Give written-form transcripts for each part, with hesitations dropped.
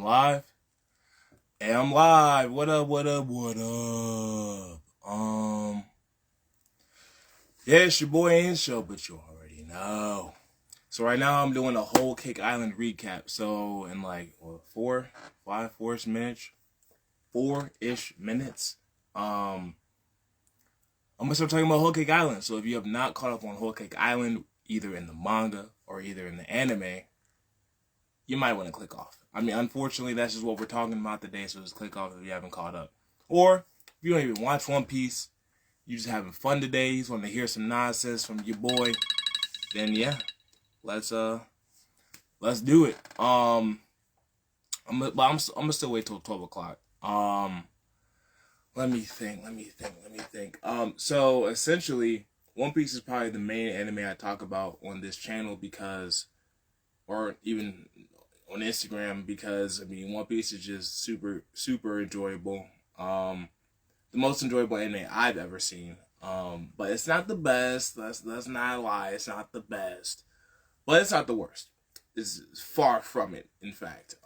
I'm live. Hey, I'm live. What up, what up, what up? Yeah, it's your boy Ain't Show, but you already know. So right now I'm doing a Wholecake Island recap. So in like four-ish minutes, I'm gonna start talking about Wholecake Island. So if you have not caught up on Wholecake Island, either in the manga or either in the anime, you might want to click off. I mean, unfortunately, that's just what we're talking about today, so just click off if you haven't caught up. Or if you don't even watch One Piece, you just having fun today, you just want to hear some nonsense from your boy, then yeah, let's do it. I'm gonna still wait till 12 o'clock. Let me think. So essentially, One Piece is probably the main anime I talk about on this channel because, or even on Instagram, because I mean One Piece is just super enjoyable. The most enjoyable anime I've ever seen. But it's not the best. Let's not lie. It's not the best, but it's not the worst. It's far from it, in fact.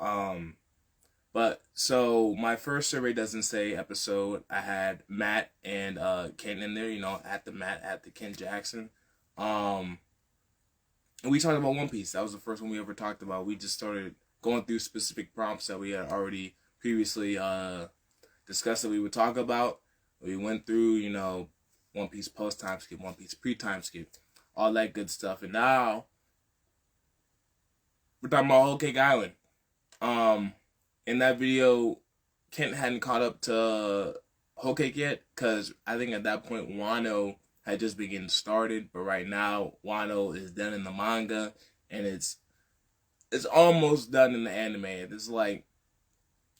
But so my first survey doesn't say episode. I had Matt and Ken in there. You know, at the Ken Jackson. And we talked about One Piece. That was the first one we ever talked about. We just started going through specific prompts that we had already previously discussed that we would talk about. We went through, you know, One Piece post time skip, One Piece pre time skip, all that good stuff. And now we're talking about Wholecake Island. In that video, Kent hadn't caught up to Wholecake yet, because I think at that point Wano had just been getting started. But right now, Wano is done in the manga, and it's almost done in the anime. It's like,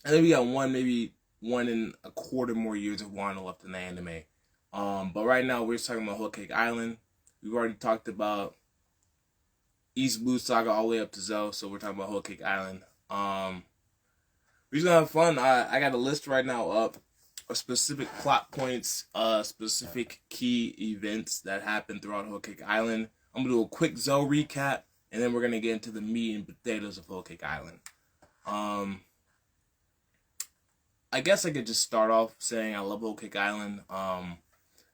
I think we got maybe 1.25 more years of Wano left in the anime. But right now we're talking about Wholecake Island. We've already talked about East Blue Saga all the way up to Zoe, so we're talking about Wholecake Island. We're just gonna have fun. I got a list right now up of specific plot points, specific key events that happened throughout Wholecake Island. I'm gonna do a quick Zoe recap, and then we're gonna get into the meat and potatoes of Wholecake Island. I guess I could just start off saying I love Wholecake Island.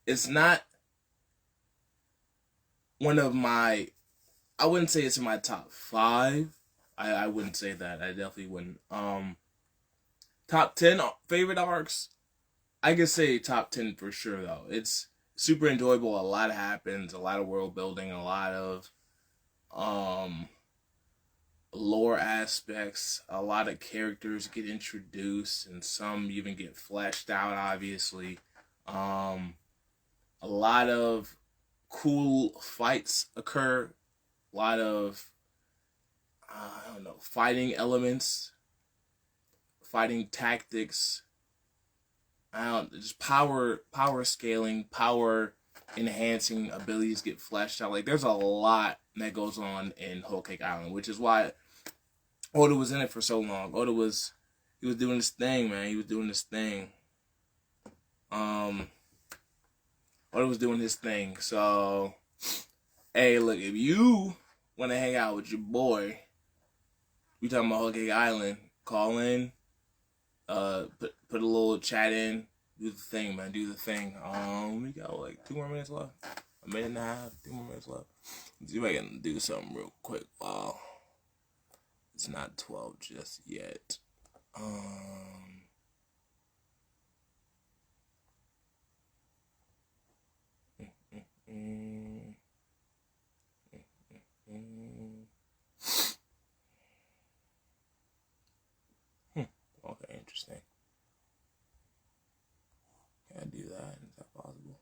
It's not one of my, I wouldn't say it's in my top 5. I wouldn't say that. I definitely wouldn't. Top 10 favorite arcs, I could say top 10 for sure though. It's super enjoyable. A lot happens, a lot of world building, a lot of lore aspects, a lot of characters get introduced, and some even get fleshed out, obviously. A lot of cool fights occur, a lot of fighting elements, fighting tactics, just power scaling, power enhancing abilities get fleshed out. Like, there's a lot that goes on in Wholecake Island, which is why Oda was in it for so long. He was doing this thing, man. He was doing this thing. Oda was doing his thing. So, hey, look, if you want to hang out with your boy, we talking about Wholecake Island, call in, put a little chat in, do the thing, man, do the thing. We got like 2 more minutes left, 1.5 minutes, 2 more minutes left. Let's see if I can do something real quick. Wow, it's not 12 just yet. Okay, interesting. Can I do that? Is that possible?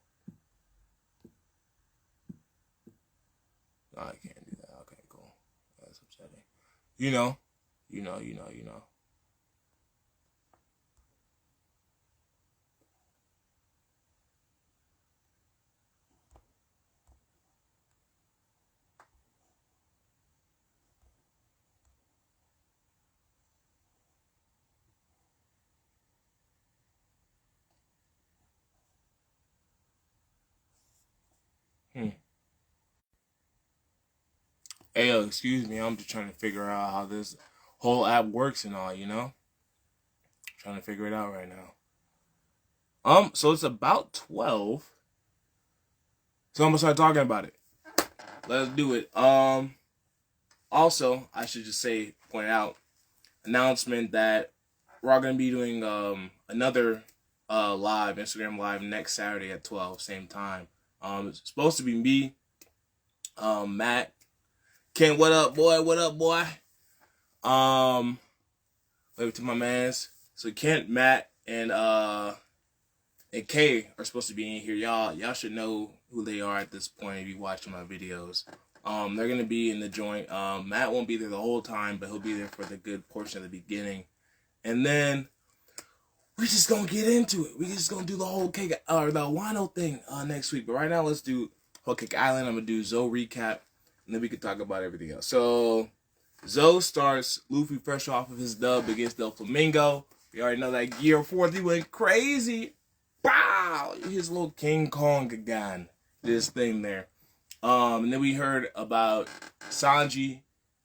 No, I can't do that. Okay, cool. That's upsetting. You know. Hey, excuse me. I'm just trying to figure out how this whole app works and all, you know? Trying to figure it out right now. So it's about 12. So I'm gonna start talking about it. Let's do it. Also, I should just point out, announcement that we're gonna be doing another live, Instagram live next Saturday at 12, same time. It's supposed to be me, Matt, Ken, what up, boy? What up, boy? Wait to my mans. So Kent, Matt, and Kay are supposed to be in here. Y'all should know who they are at this point if you watching my videos. They're gonna be in the joint. Matt won't be there the whole time, but he'll be there for the good portion of the beginning. And then we just gonna get into it. We just gonna do the whole cake or the Wano thing next week. But right now, let's do Wholecake Island. I'm gonna do Zoe recap, and then we can talk about everything else. So Zoe starts Luffy fresh off of his dub against Del Flamingo. We already know that Gear 4th, he went crazy. Wow! His little King Kong again. This thing there. And then we heard about Sanji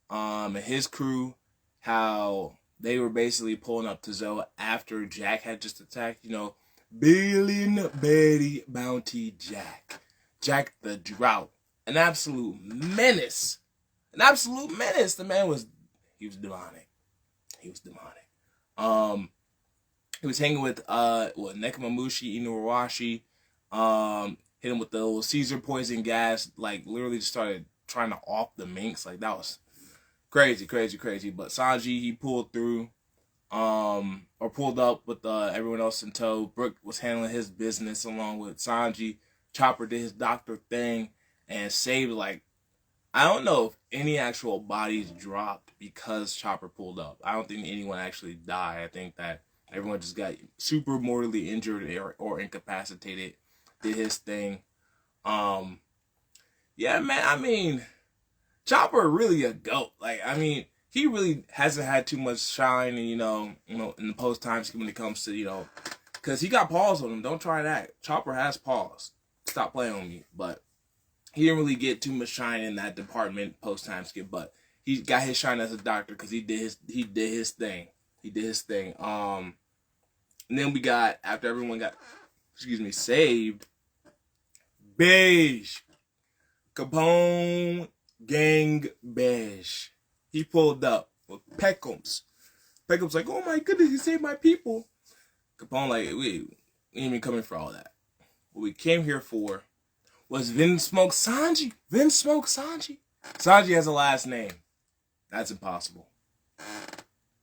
and his crew, how they were basically pulling up to Zoe after Jack had just attacked, you know, Billion Betty Bounty Jack. Jack the Drought. An absolute menace. An absolute menace. The man was, he was demonic. He was demonic. He was hanging with Nekomamushi, Inuarashi, hit him with the little Caesar poison gas, like literally just started trying to off the minks. Like that was crazy. But Sanji, he pulled through, or pulled up with everyone else in tow. Brook was handling his business along with Sanji. Chopper did his doctor thing and saved, like, I don't know if any actual bodies dropped because Chopper pulled up. I don't think anyone actually died. I think that everyone just got super mortally injured or incapacitated. Did his thing. Yeah, man, I mean, Chopper really a GOAT. Like, I mean, he really hasn't had too much shine, and, you know, in the post time skip when it comes to, you know, because he got paws on him. Don't try that. Chopper has paws. Stop playing on me. But he didn't really get too much shine in that department post time skip. But he got his shine as a doctor because he did his thing. He did his thing. And then we got, after everyone got, saved, Beige. Capone Gang Beige. He pulled up with Peckums. Peckums like, oh my goodness, he saved my people. Capone like, we ain't even coming for all that. What we came here for was Vin Smoke Sanji. Vin Smoke Sanji. Sanji has a last name. That's impossible.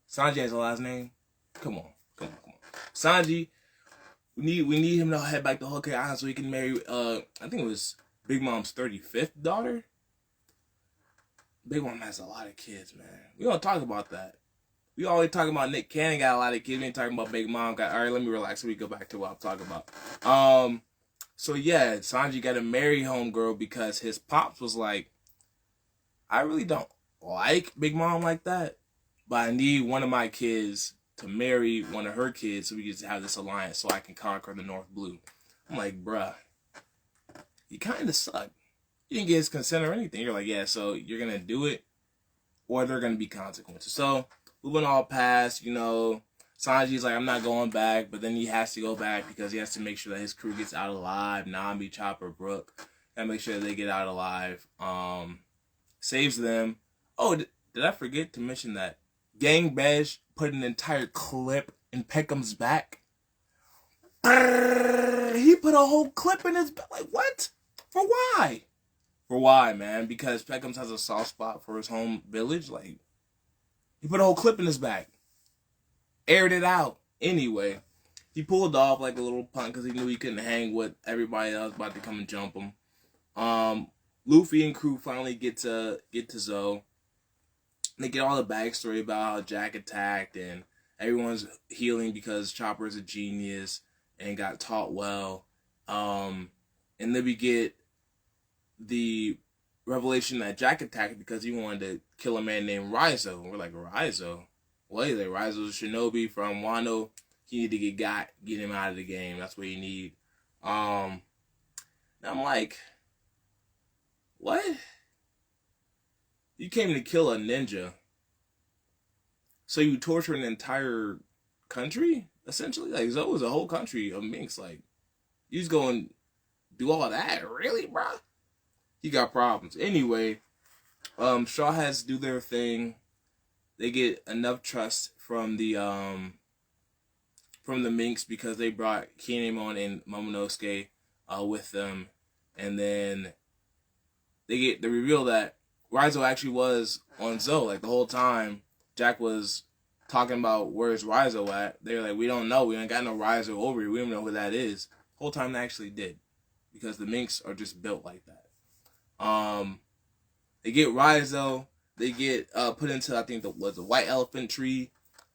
Sanji has a last name? Come on. Sanji, we need him to head back to Wholecake Island so he can marry, I think it was Big Mom's 35th daughter. Big Mom has a lot of kids, man. We don't talk about that. We always talk about Nick Cannon got a lot of kids. We ain't talking about Big Mom got. All right, let me relax so we go back to what I'm talking about. So yeah, Sanji got to marry homegirl because his pops was like, I really don't like Big Mom like that, but I need one of my kids to marry one of her kids so we can just have this alliance so I can conquer the North Blue. I'm like, bruh, you kind of suck. You didn't get his consent or anything. You're like, yeah, so you're going to do it or there are going to be consequences. So we went all past, you know, Sanji's like, I'm not going back, but then he has to go back because he has to make sure that his crew gets out alive. Nami, Chopper, Brook, and make sure that they get out alive. Saves them. Oh, did I forget to mention that Gang Beige put an entire clip in Peckham's back? He put a whole clip in his back. Like, what? For why? For why, man? Because Peckham's has a soft spot for his home village. Like, he put a whole clip in his back. Aired it out. Anyway, he pulled off like a little punk because he knew he couldn't hang with everybody that was about to come and jump him. Luffy and crew finally get to Zoe. They get all the backstory about how Jack attacked and everyone's healing because Chopper's a genius and got taught well. And then we get the revelation that Jack attacked because he wanted to kill a man named Raizo. And we're like, Raizo? What is it? Raizo's a shinobi from Wano. He need to get him out of the game. That's what you need. And I'm like, what? You came to kill a ninja. So you torture an entire country essentially? Like Zoe was a whole country of minks. Like you just going do all that, really, bro? You got problems. Anyway, Straw Hats do their thing. They get enough trust from the minks because they brought Kinemon and Momonosuke with them, and then they get the reveal that Raizo actually was on Zoe. Like the whole time, Jack was talking about where's Raizo at. They're like, we don't know. We ain't got no Raizo over here. We don't know who that is. The whole time they actually did, because the minks are just built like that. They get Raizo. They get put into, I think, the white elephant tree,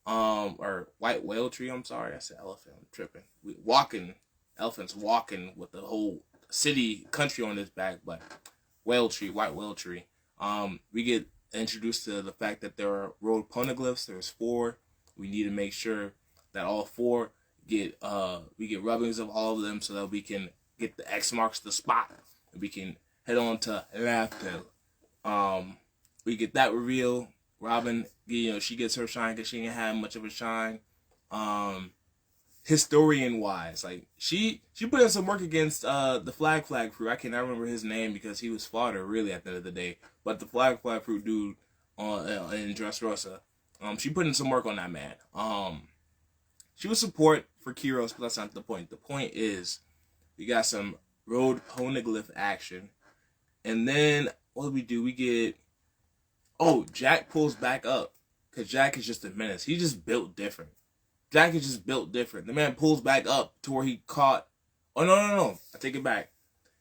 or white whale tree. I'm sorry, I said elephant. I'm tripping. Elephants walking with the whole city, country on his back, but white whale tree. We get introduced to the fact that there are road poneglyphs. There's 4. We need to make sure that all 4 get we get rubbings of all of them so that we can get the X marks the spot, and we can head on to Laughter. We get that reveal. Robin, she gets her shine because she didn't have much of a shine. Historian wise, like she put in some work against the Flag Fruit. I cannot remember his name because he was fodder really at the end of the day. But the Flag Fruit dude in Dressrosa, she put in some work on that man. She was support for Kiros, but that's not the point. The point is we got some road poneglyph action, and then what do? We get Jack pulls back up because Jack is just a menace. He just built different. Jack is just built different. The man pulls back up to where he caught. Oh, no. I take it back.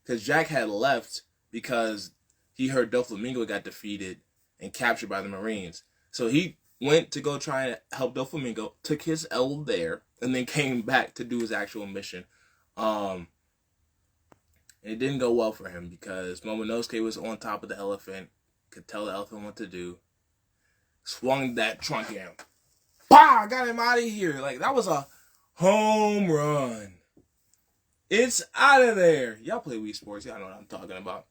Because Jack had left because he heard Doflamingo got defeated and captured by the Marines. So he went to go try and help Doflamingo, took his L there, and then came back to do his actual mission. And it didn't go well for him because Momonosuke was on top of the elephant, could tell the elephant what to do, swung that trunk in. Bah! Got him out of here. Like, that was a home run. It's out of there. Y'all play Wii Sports. Y'all know what I'm talking about.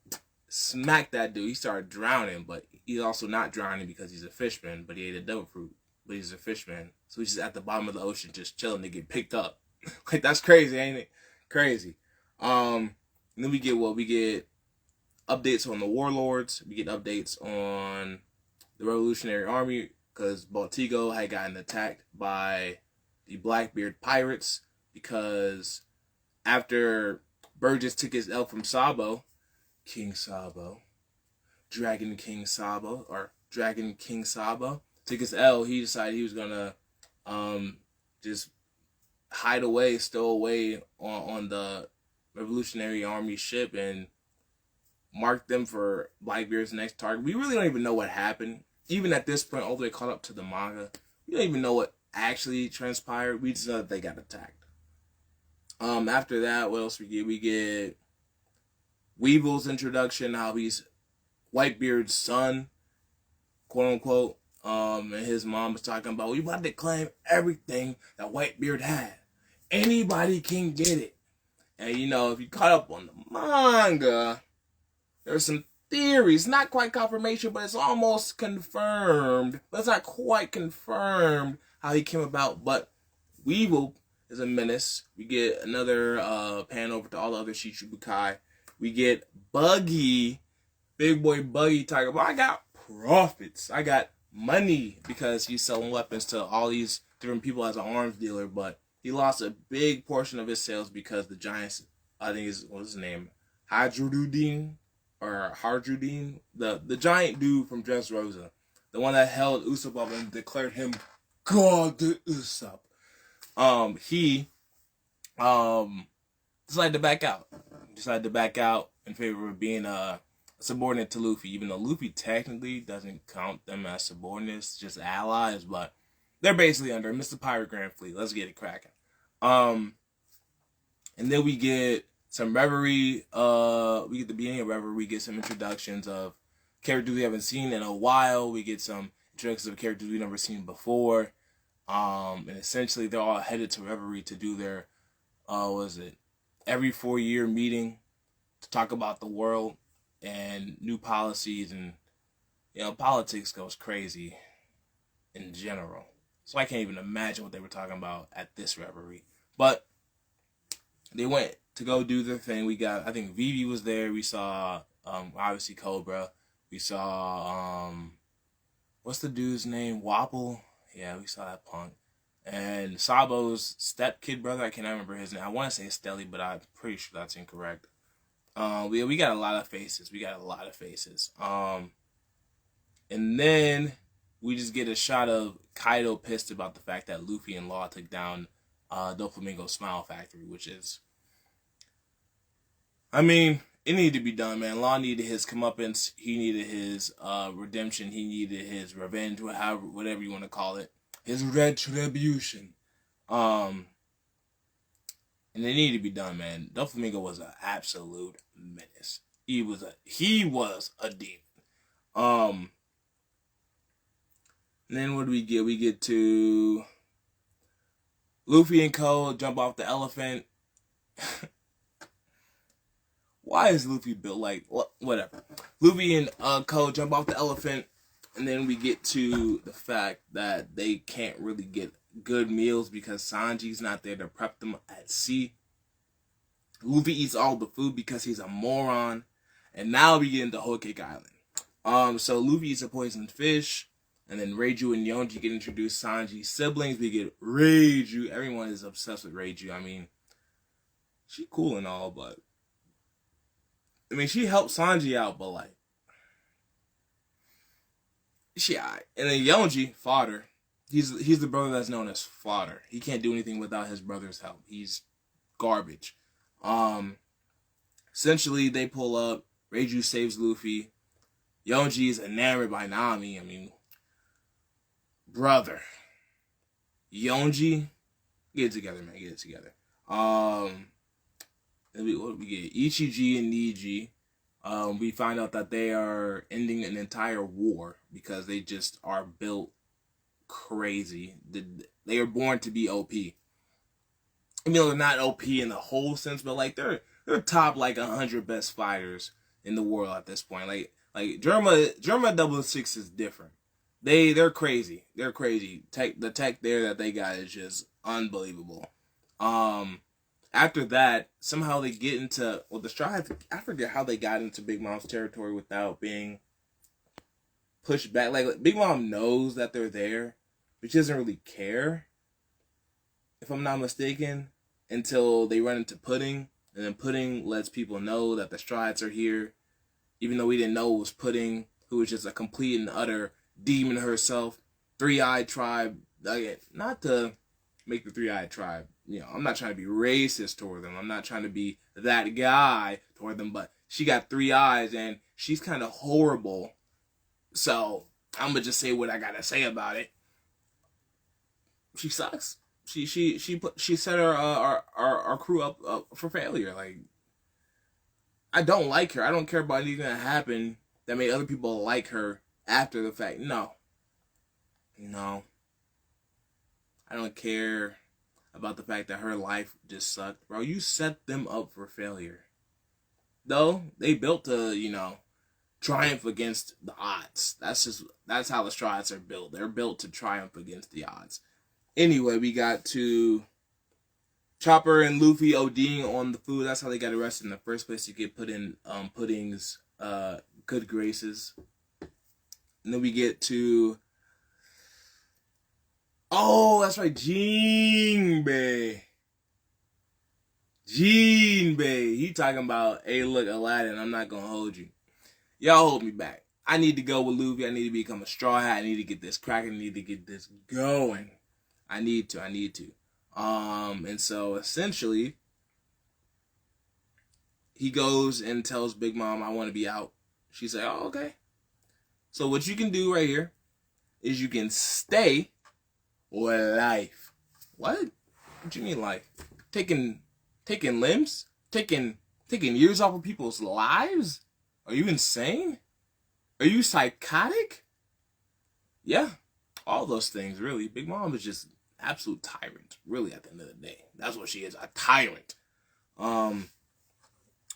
Smack that dude. He started drowning, but he's also not drowning because he's a fishman, but he ate a devil fruit. But he's a fishman. So he's just at the bottom of the ocean just chilling to get picked up. Like, that's crazy, ain't it? Crazy. And then we get updates on the warlords. We get updates on the Revolutionary Army, because Baltigo had gotten attacked by the Blackbeard pirates, because after Burgess took his L from Sabo, King Sabo, Dragon King Sabo, took his L, he decided he was gonna just hide away, stow away on the Revolutionary Army ship and mark them for Blackbeard's next target. We really don't even know what happened. Even at this point, all the way caught up to the manga, we don't even know what actually transpired. We just know that they got attacked. After that, what else we get? We get Weevil's introduction, how he's Whitebeard's son, quote unquote. And his mom was talking about, we about to claim everything that Whitebeard had. Anybody can get it. And if you caught up on the manga, there's some theories, not quite confirmation, but it's almost confirmed. But it's not quite confirmed how he came about. But Weevil is a menace. We get another pan over to all the other Shichibukai. We get Buggy, big boy Buggy, talking about, I got profits. I got money, because he's selling weapons to all these different people as an arms dealer. But he lost a big portion of his sales because the giants, I think what's his name? Hydrodudine. Or Hardrudine, the giant dude from Dressrosa, the one that held Usopp up and declared him God the Usopp. He decided to back out. In favor of being a subordinate to Luffy, even though Luffy technically doesn't count them as subordinates, just allies, but they're basically under Mr. Pirate Grand Fleet. Let's get it cracking. And then we get some Reverie, we get the beginning of Reverie, we get some introductions of characters we haven't seen in a while, we get some introductions of characters we've never seen before, and essentially they're all headed to Reverie to do their, every 4-year meeting to talk about the world and new policies, and, politics goes crazy in general. So I can't even imagine what they were talking about at this reverie. But they went to go do their thing. We got, I think Vivi was there. We saw, obviously Cobra. We saw, what's the dude's name? Wapple. Yeah, we saw that punk. And Sabo's step kid brother. I can't remember his name. I want to say Stelly, but I'm pretty sure that's incorrect. We got a lot of faces. And then we just get a shot of Kaido pissed about the fact that Luffy and Law took down Doflamingo Smile Factory, which is, I mean, it needed to be done, man. Law needed his comeuppance. He needed his redemption. He needed his revenge, whatever you want to call it. His retribution. And it needed to be done, man. Doflamingo was an absolute menace. He was a demon. And then what do we get? We get to Luffy and Ko jump off the elephant. Why is Luffy built like whatever? Luffy and Ko jump off the elephant, and then we get to the fact that they can't really get good meals because Sanji's not there to prep them at sea. Luffy eats all the food because he's a moron, and now we get into Wholecake Island. So Luffy eats a poisoned fish. And then Reiju and Yonji get introduced. Sanji's siblings. We get Reiju. Everyone is obsessed with Reiju. I mean, she cool and all, but I mean, she helped Sanji out, but like, she alright. And then Yonji, fodder. He's the brother that's known as fodder. He can't do anything without his brother's help. He's garbage. Essentially, they pull up. Reiju saves Luffy. Yonji is enamored by Nami. I mean, brother, Yonji, get it together, man. Get it together. What do we get? Ichiji and Niji. We find out that they are ending an entire war because they just are built crazy. They are born to be OP. I mean, they're not OP in the whole sense, but like they're top like 100 best fighters in the world at this point. Like Germa 66 is different. They're crazy. They're crazy. The tech there that they got is just unbelievable. After that, somehow they get into the Strides. I forget how they got into Big Mom's territory without being pushed back. Like Big Mom knows that they're there, but she doesn't really care, if I'm not mistaken, until they run into Pudding, and then Pudding lets people know that the Strides are here, even though we didn't know it was Pudding, who was just a complete and utter demon herself. Three-Eyed Tribe. Again, not to make the Three-Eyed Tribe, I'm not trying to be racist toward them. I'm not trying to be that guy toward them, but she got 3 eyes and she's kind of horrible. So I'm gonna just say what I gotta say about it. She sucks. She set our crew up for failure. Like, I don't like her. I don't care about anything that happened that made other people like her after the fact. No. I don't care about the fact that her life just sucked. Bro, you set them up for failure. Though, they built to, triumph against the odds. That's how the Strides are built. They're built to triumph against the odds. Anyway, we got to Chopper and Luffy ODing on the food. That's how they got arrested in the first place, to get put in Pudding's good graces. And then we get to, oh, that's right, Jinbei. He talking about, hey, look, Aladdin, I'm not gonna hold you. Y'all hold me back. I need to go with Luffy. I need to become a Straw Hat. I need to get this cracking. I need to get this going. I need to. And so essentially, he goes and tells Big Mom, I want to be out. She's like, oh, okay. So what you can do right here is you can stay or life. What? What do you mean life? Taking limbs? Taking years off of people's lives? Are you insane? Are you psychotic? Yeah, all those things, really. Big Mom is just absolute tyrant, really, at the end of the day. That's what she is, a tyrant. But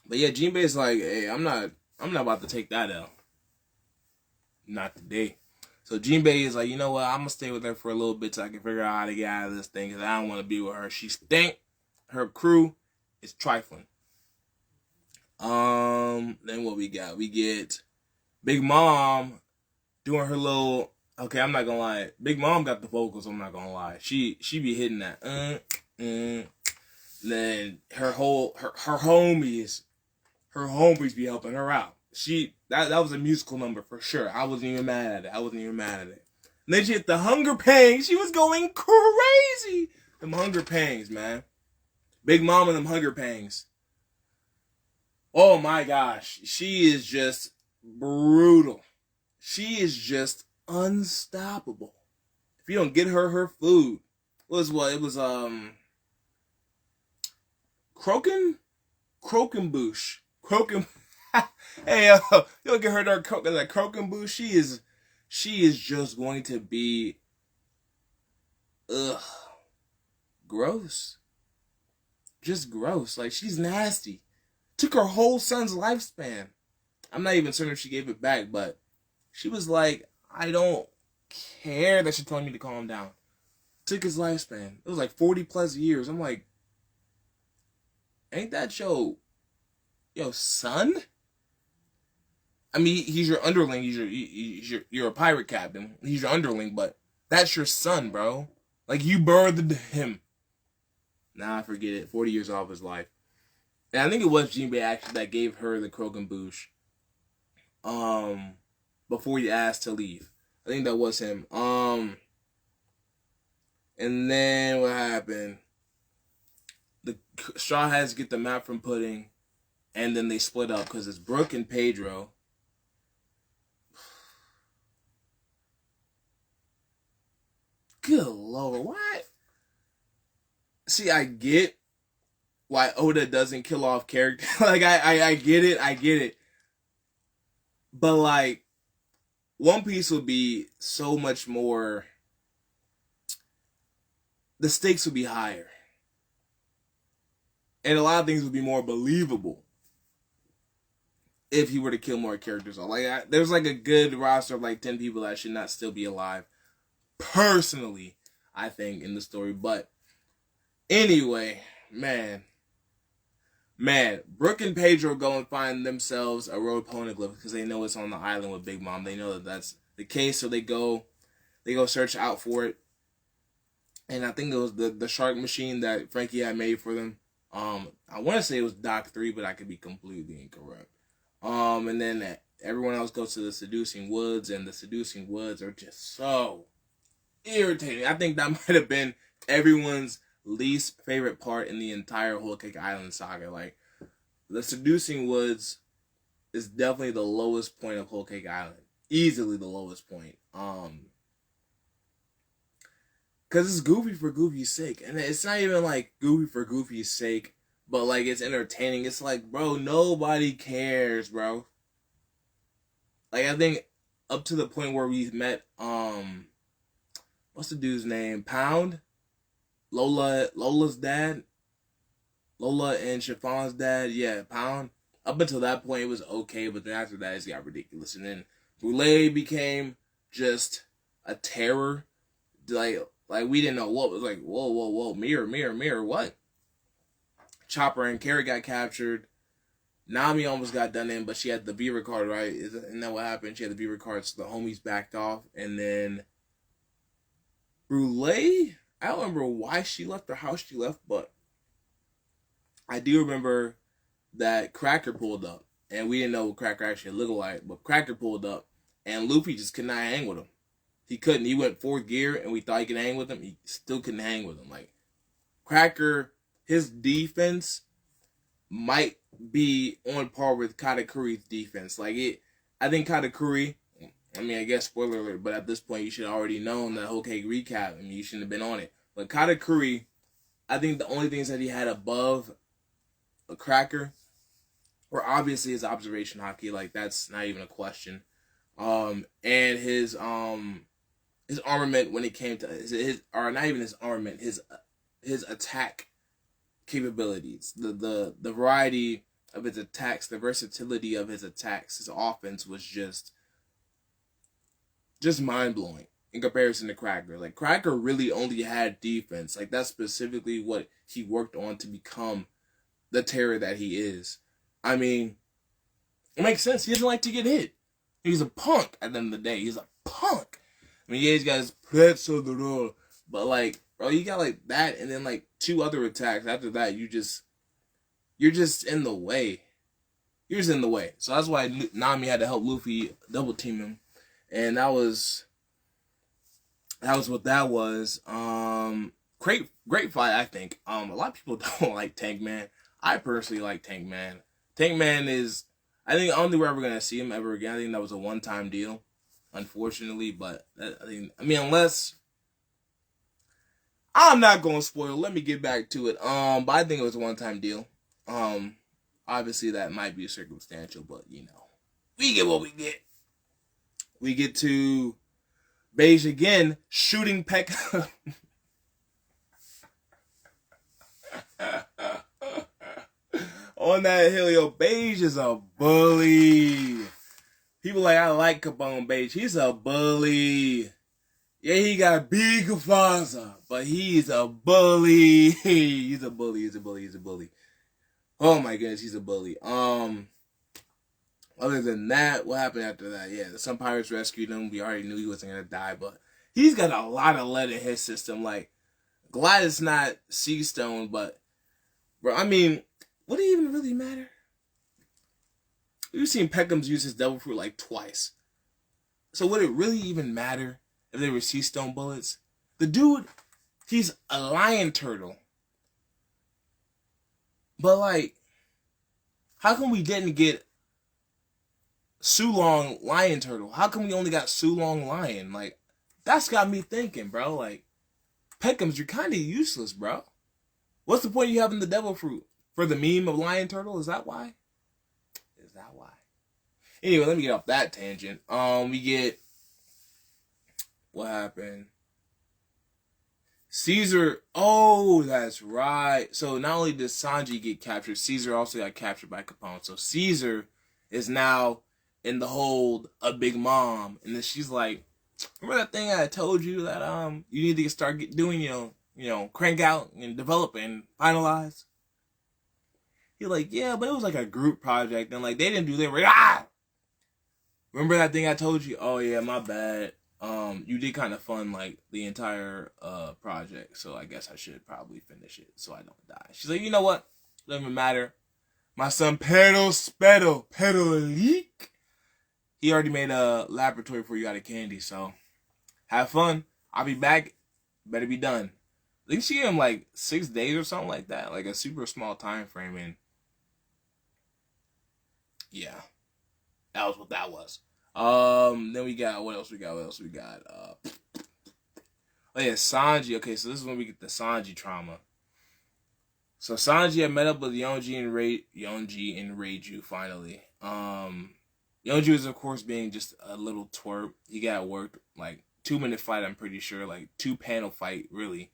yeah, Jinbei's like, hey, I'm not about to take that L. Not today. So Jinbei is like, you know what? I'm gonna stay with her for a little bit so I can figure out how to get out of this thing because I don't want to be with her. She stink. Her crew is trifling. Then what we got? We get Big Mom doing her little. Okay, I'm not gonna lie. Big Mom got the vocals. I'm not gonna lie. She be hitting that. Then her homies be helping her out. That was a musical number for sure. I wasn't even mad at it. And then she hit the hunger pangs. She was going crazy. Them hunger pangs, man. Big Mom and them hunger pangs. Oh my gosh. She is just brutal. She is just unstoppable. If you don't get her food. It was Croquembouche. Hey, you don't get her that Croquembouche. She is just going to be, gross. Just gross. Like, she's nasty. Took her whole son's lifespan. I'm not even certain if she gave it back, but she was like, I don't care that she told me to calm down. Took his lifespan. It was like 40 plus years. I'm like, ain't that your son? I mean, he's your underling. You're a pirate captain. He's your underling, but that's your son, bro. Like, you birthed him. Nah, forget it. 40 years off his life. And I think it was Jinbei actually that gave her the Croquembouche. Before he asked to leave. I think that was him. And then what happened? The Straw Hats get the map from Pudding, and then they split up because it's Brooke and Pedro. Good Lord, what? See, I get why Oda doesn't kill off characters. Like, I get it. But, like, One Piece would be so much more... The stakes would be higher. And a lot of things would be more believable if he were to kill more characters. Like, there's, like, a good roster of, like, 10 people that should not still be alive. Personally, I think, in the story. But, anyway, man, Brooke and Pedro go and find themselves a road poneglyph because they know it's on the island with Big Mom. They know that that's the case, so they go search out for it. And I think it was the shark machine that Frankie had made for them. I want to say it was Doc 3, but I could be completely incorrect. And then everyone else goes to the Seducing Woods, and the Seducing Woods are just so irritating. I think that might have been everyone's least favorite part in the entire Wholecake Island saga. Like, the Seducing Woods is definitely the lowest point of Wholecake Island. Easily the lowest point. Because it's goofy for goofy's sake. And it's not even like goofy for goofy's sake, but like it's entertaining. It's like, bro, nobody cares, bro. Like, I think up to the point where we met, what's the dude's name? Pound? Lola's dad? Lola and Chiffon's dad? Yeah, Pound. Up until that point, it was okay, but then after that, it got ridiculous. And then Boulay became just a terror. Like we didn't know what was like, whoa, mirror, what? Chopper and Carrot got captured. Nami almost got done in, but she had the beaver card, right? Isn't that what happened? She had the beaver card, so the homies backed off. And then Brûlée, I don't remember why she left or how she left, but I do remember that Cracker pulled up. And we didn't know what Cracker actually looked like, but Cracker pulled up, and Luffy just could not hang with him. He couldn't. He went 4th gear, and we thought he could hang with him. He still couldn't hang with him. Like, Cracker, his defense might be on par with Katakuri's defense. I think Katakuri, I mean, I guess spoiler alert, but at this point, you should have already known that Wholecake recap. I mean, you shouldn't have been on it. But Katakuri, I think the only things that he had above a Cracker were obviously his observation hockey. Like, that's not even a question. And his armament when it came to his or not even his armament, his attack capabilities, the variety of his attacks, the versatility of his attacks, his offense was just just mind blowing in comparison to Cracker. Like Cracker really only had defense. Like that's specifically what he worked on to become the terror that he is. I mean, it makes sense. He doesn't like to get hit. He's a punk at the end of the day. He's a punk. I mean, yeah, he's got his pets on the road. But like, bro, you got like that and then like 2 other attacks. After that, you're just in the way. You're just in the way. So that's why Nami had to help Luffy double team him. And that was what that was. Great fight, I think. A lot of people don't like Tank Man. I personally like Tank Man. Tank Man is, I think, I don't think we're ever gonna see him ever again. I think that was a one-time deal, unfortunately. But I mean, unless I'm not gonna spoil. Let me get back to it. But I think it was a one-time deal. Obviously that might be circumstantial, but you know, we get what we get. We get to Beige again shooting Peckham. On that hill, yo, Beige is a bully. People like, I like Capone Beige. He's a bully. Yeah, he got big Faza, but he's a bully. He's a bully. He's a bully. He's a bully. Oh my goodness, he's a bully. Other than that, what happened after that? Yeah, some pirates rescued him. We already knew he wasn't gonna die, but he's got a lot of lead in his system. Like, glad it's not Sea Stone, but bro, I mean, would it even really matter? We've seen Peckham's use his devil fruit like twice. So would it really even matter if they were Sea Stone bullets? The dude, he's a lion turtle. But like, how come we didn't get Sulong lion turtle? How come we only got Sulong lion? Like, that's got me thinking, bro. Like, Peckham's, you're kind of useless, bro. What's the point of you having the devil fruit? For the meme of lion turtle? Is that why? Is that why? Anyway, let me get off that tangent. We get, what happened? Caesar, oh, that's right. So not only did Sanji get captured, Caesar also got captured by Capone. So Caesar is now in the hold of Big Mom. And then she's like, remember that thing I told you that you need to start doing, you know, crank out and develop and finalize? He's like, yeah, but it was like a group project. And like, they didn't do their, remember that thing I told you? Oh yeah, my bad. You did kind of fund like the entire project, so I guess I should probably finish it so I don't die. She's like, you know what? Doesn't even matter. My son Pedro Leak, he already made a laboratory for you out of candy, so have fun. I'll be back. Better be done. I think she gave him like 6 days or something like that, like a super small time frame, and yeah, that was what that was. Then we got, what else we got? Oh yeah, Sanji. Okay, so this is when we get the Sanji trauma. So Sanji had met up with Yonji and Reiju finally. Yonji was of course being just a little twerp. He got worked, like 2-minute fight, I'm pretty sure, like 2-panel fight, really.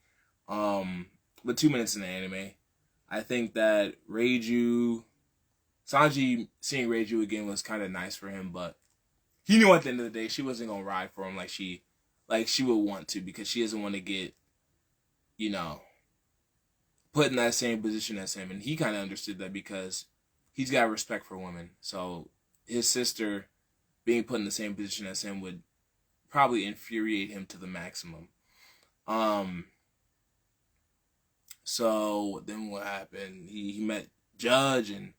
But 2 minutes in the anime. I think that Sanji seeing Reiju again was kind of nice for him, but he knew at the end of the day she wasn't gonna ride for him like she would want to, because she doesn't want to get, you know, put in that same position as him. And he kind of understood that because he's got respect for women. So his sister being put in the same position as him would probably infuriate him to the maximum. So then what happened? He met Judge, and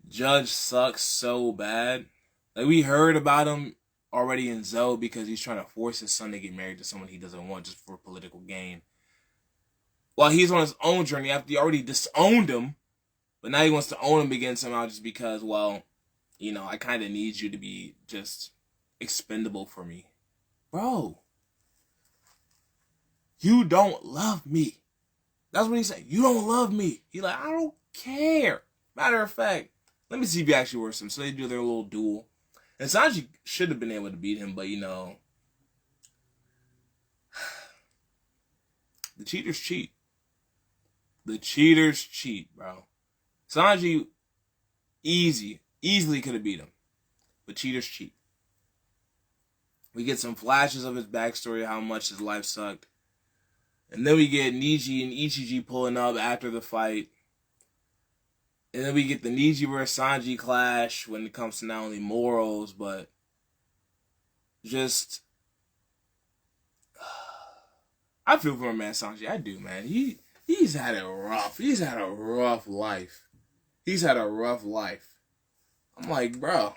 Judge sucks so bad. Like, we heard about him already in Zoe because he's trying to force his son to get married to someone he doesn't want just for political gain. While he's on his own journey after he already disowned him, but now he wants to own him again somehow just because, well, you know, I kind of need you to be just expendable for me. Bro, you don't love me. That's what he said. You don't love me. He's like, I don't care. Matter of fact, let me see if he actually works him. So they do their little duel. And Sanji should have been able to beat him, but, you know, the cheaters cheat. The cheaters cheat, bro. Sanji easily could have beat him, but cheaters cheat. We get some flashes of his backstory, how much his life sucked. And then we get Niji and Ichiji pulling up after the fight. And then we get the Niji versus Sanji clash when it comes to not only morals, but just... I feel for my man Sanji. I do, man. He's had it rough. He's had a rough life. He's had a rough life. I'm like, bro.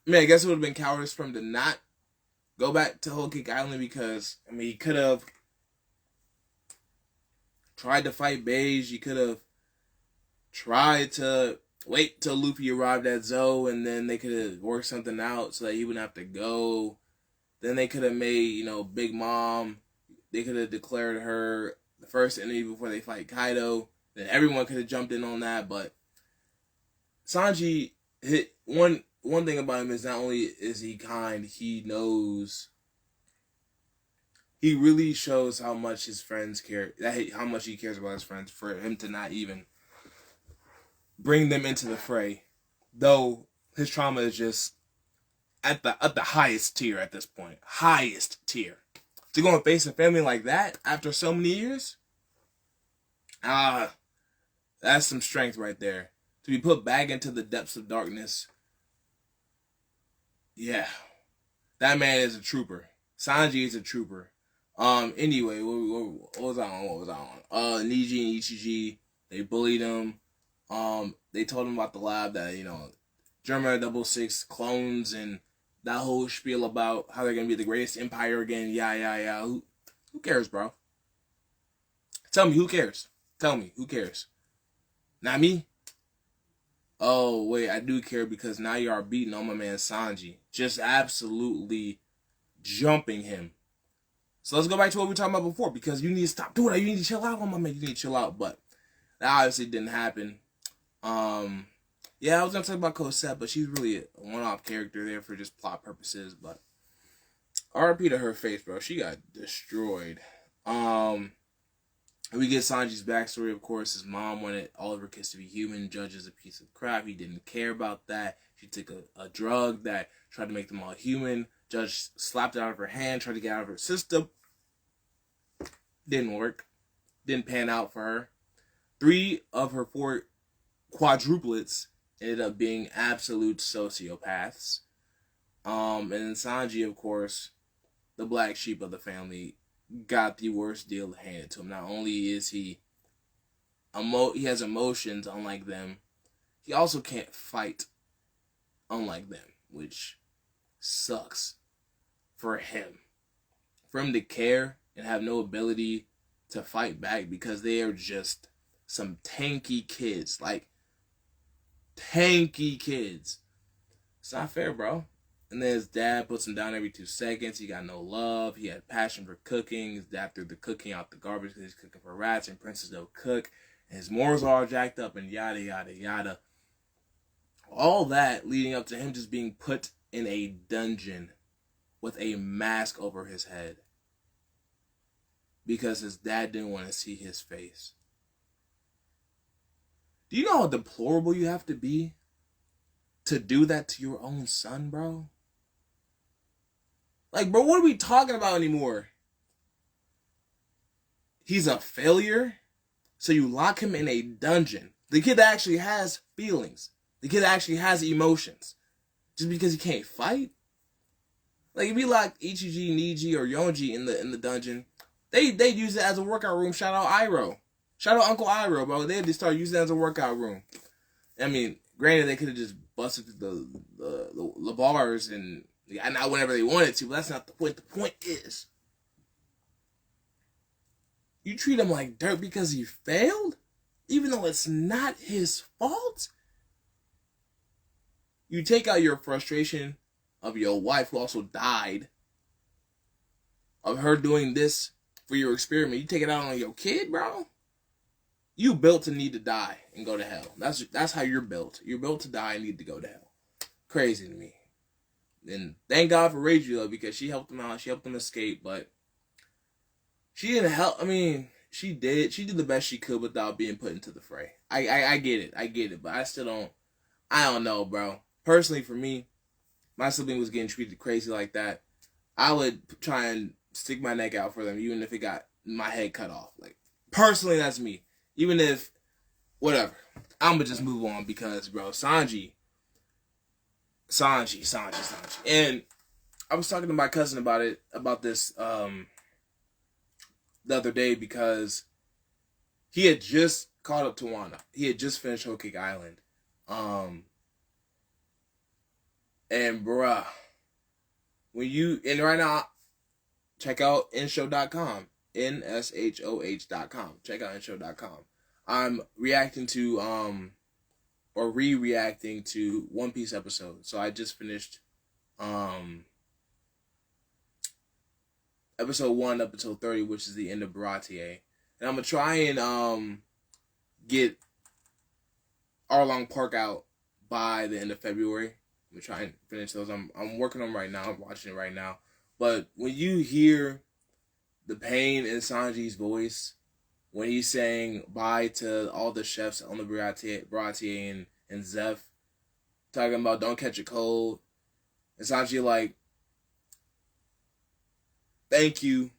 Man, I guess it would have been cowardice for him to not go back to Wholecake Island because, I mean, he could have tried to fight Beige. He could have tried to wait till Luffy arrived at Zoe and then they could have worked something out so that he wouldn't have to go. Then they could have made, Big Mom. They could have declared her the first enemy before they fight Kaido. Then everyone could have jumped in on that. But Sanji, hit one thing about him is not only is he kind, he knows. He really shows how much his friends care, how much he cares about his friends for him to not even bring them into the fray. Though his trauma is just at the highest tier at this point. Highest tier. To go and face a family like that after so many years? That's some strength right there. To be put back into the depths of darkness. Yeah. That man is a trooper. Sanji is a trooper. Anyway, what was I on? Niji and Ichiji, they bullied him. They told him about the lab that, German 66 clones and that whole spiel about how they're going to be the greatest empire again. Yeah. Who cares, bro? Tell me, who cares? Tell me, who cares? Not me? Oh, wait, I do care because now you are beating on my man Sanji. Just absolutely jumping him. So let's go back to what we were talking about before because you need to stop doing that. You need to chill out on my man. You need to chill out. But that obviously didn't happen. Yeah, I was going to talk about Cosette, but she's really a one-off character there for just plot purposes. But RP to her face, bro. She got destroyed. We get Sanji's backstory, of course. His mom wanted all of her kids to be human. Judge is a piece of crap. He didn't care about that. She took a drug that tried to make them all human. Judge slapped it out of her hand, tried to get out of her system. Didn't work. Didn't pan out for her. 3 of her 4 quadruplets ended up being absolute sociopaths. And then Sanji, of course, the black sheep of the family, got the worst deal handed to him. Not only is he has emotions unlike them, he also can't fight unlike them, which sucks for him. For him to care and have no ability to fight back because they are just some tanky kids. Like, tanky kids. It's not fair, bro. And then his dad puts him down every 2 seconds. He got no love. He had passion for cooking. His dad threw the cooking out the garbage because he's cooking for rats and Princess don't cook. And his morals are all jacked up and yada, yada, yada. All that leading up to him just being put in a dungeon with a mask over his head. Because his dad didn't want to see his face. Do you know how deplorable you have to be to do that to your own son, bro? Like, bro, what are we talking about anymore? He's a failure, so you lock him in a dungeon. The kid actually has feelings. The kid actually has emotions. Just because he can't fight? Like, if you lock Ichiji, Niji, or Yonji in the dungeon, they'd use it as a workout room. Shout out Iroh. Shout out Uncle Iroh, bro. They'd just start using it as a workout room. I mean, granted, they could have just busted the bars and not whenever they wanted to, but that's not the point. The point is, you treat him like dirt because he failed, even though it's not his fault. You take out your frustration of your wife who also died, of her doing this for your experiment. You take it out on your kid, bro. You built to need to die and go to hell. That's how you're built. You're built to die and need to go to hell. Crazy to me. And thank God for Rachel, though, because she helped him out. She helped him escape, but she didn't help. I mean, she did. She did the best she could without being put into the fray. I get it. But I still don't. I don't know, bro. personally for me, my sibling was getting treated crazy like that, I would try and stick my neck out for them, even if it got my head cut off. Like, personally, that's me. Even if, whatever. I'm gonna just move on because, bro, Sanji. And I was talking to my cousin about this, the other day because he had just caught up to Wano. He had just finished Wholecake Island. And bruh, and right now, check out nshow.com. nshoh.com. Check out nshow.com. I'm reacting to, or re-reacting to One Piece episodes. So I just finished, episode 1, episode 30, which is the end of Baratie. And I'm going to try and, get Arlong Park out by the end of February. I'm gonna try and finish those. I'm working on them right now. I'm watching it right now. But when you hear the pain in Sanji's voice, when he's saying bye to all the chefs on the Baratie and Zeph, talking about don't catch a cold, and Sanji like, thank you.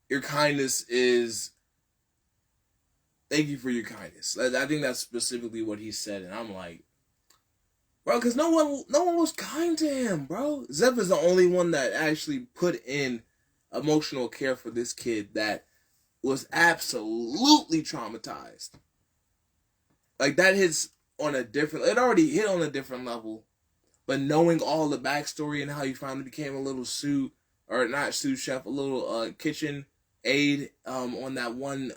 Your kindness is... Thank you for your kindness. I think that's specifically what he said, and I'm like, bro, because no one was kind to him, bro. Zeph is the only one that actually put in emotional care for this kid that was absolutely traumatized. Like, that hits on a different... It already hit on a different level, but knowing all the backstory and how he finally became a little sous chef, a little kitchen aide on that one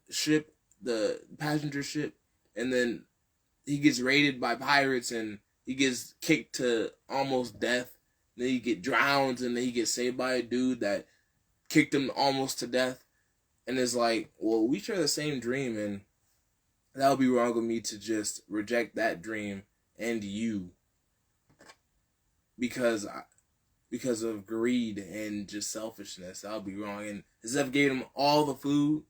ship, the passenger ship, and then he gets raided by pirates and he gets kicked to almost death. Then he get drowned and then he gets saved by a dude that kicked him almost to death. And it's like, well, we share the same dream, and that would be wrong of me to just reject that dream and you because of greed and just selfishness. That would be wrong. And Zeph gave him all the food.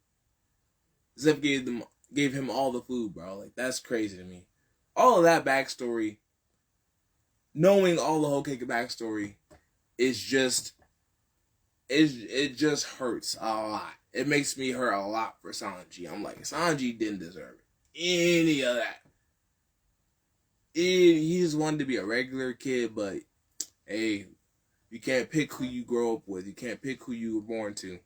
Zeph gave him all the food, bro. Like, that's crazy to me. All of that backstory, knowing all the Whole Cake backstory, is just... It just hurts a lot. It makes me hurt a lot for Sanji. I'm like, Sanji didn't deserve any of that. He just wanted to be a regular kid, but hey, you can't pick who you grow up with. You can't pick who you were born to.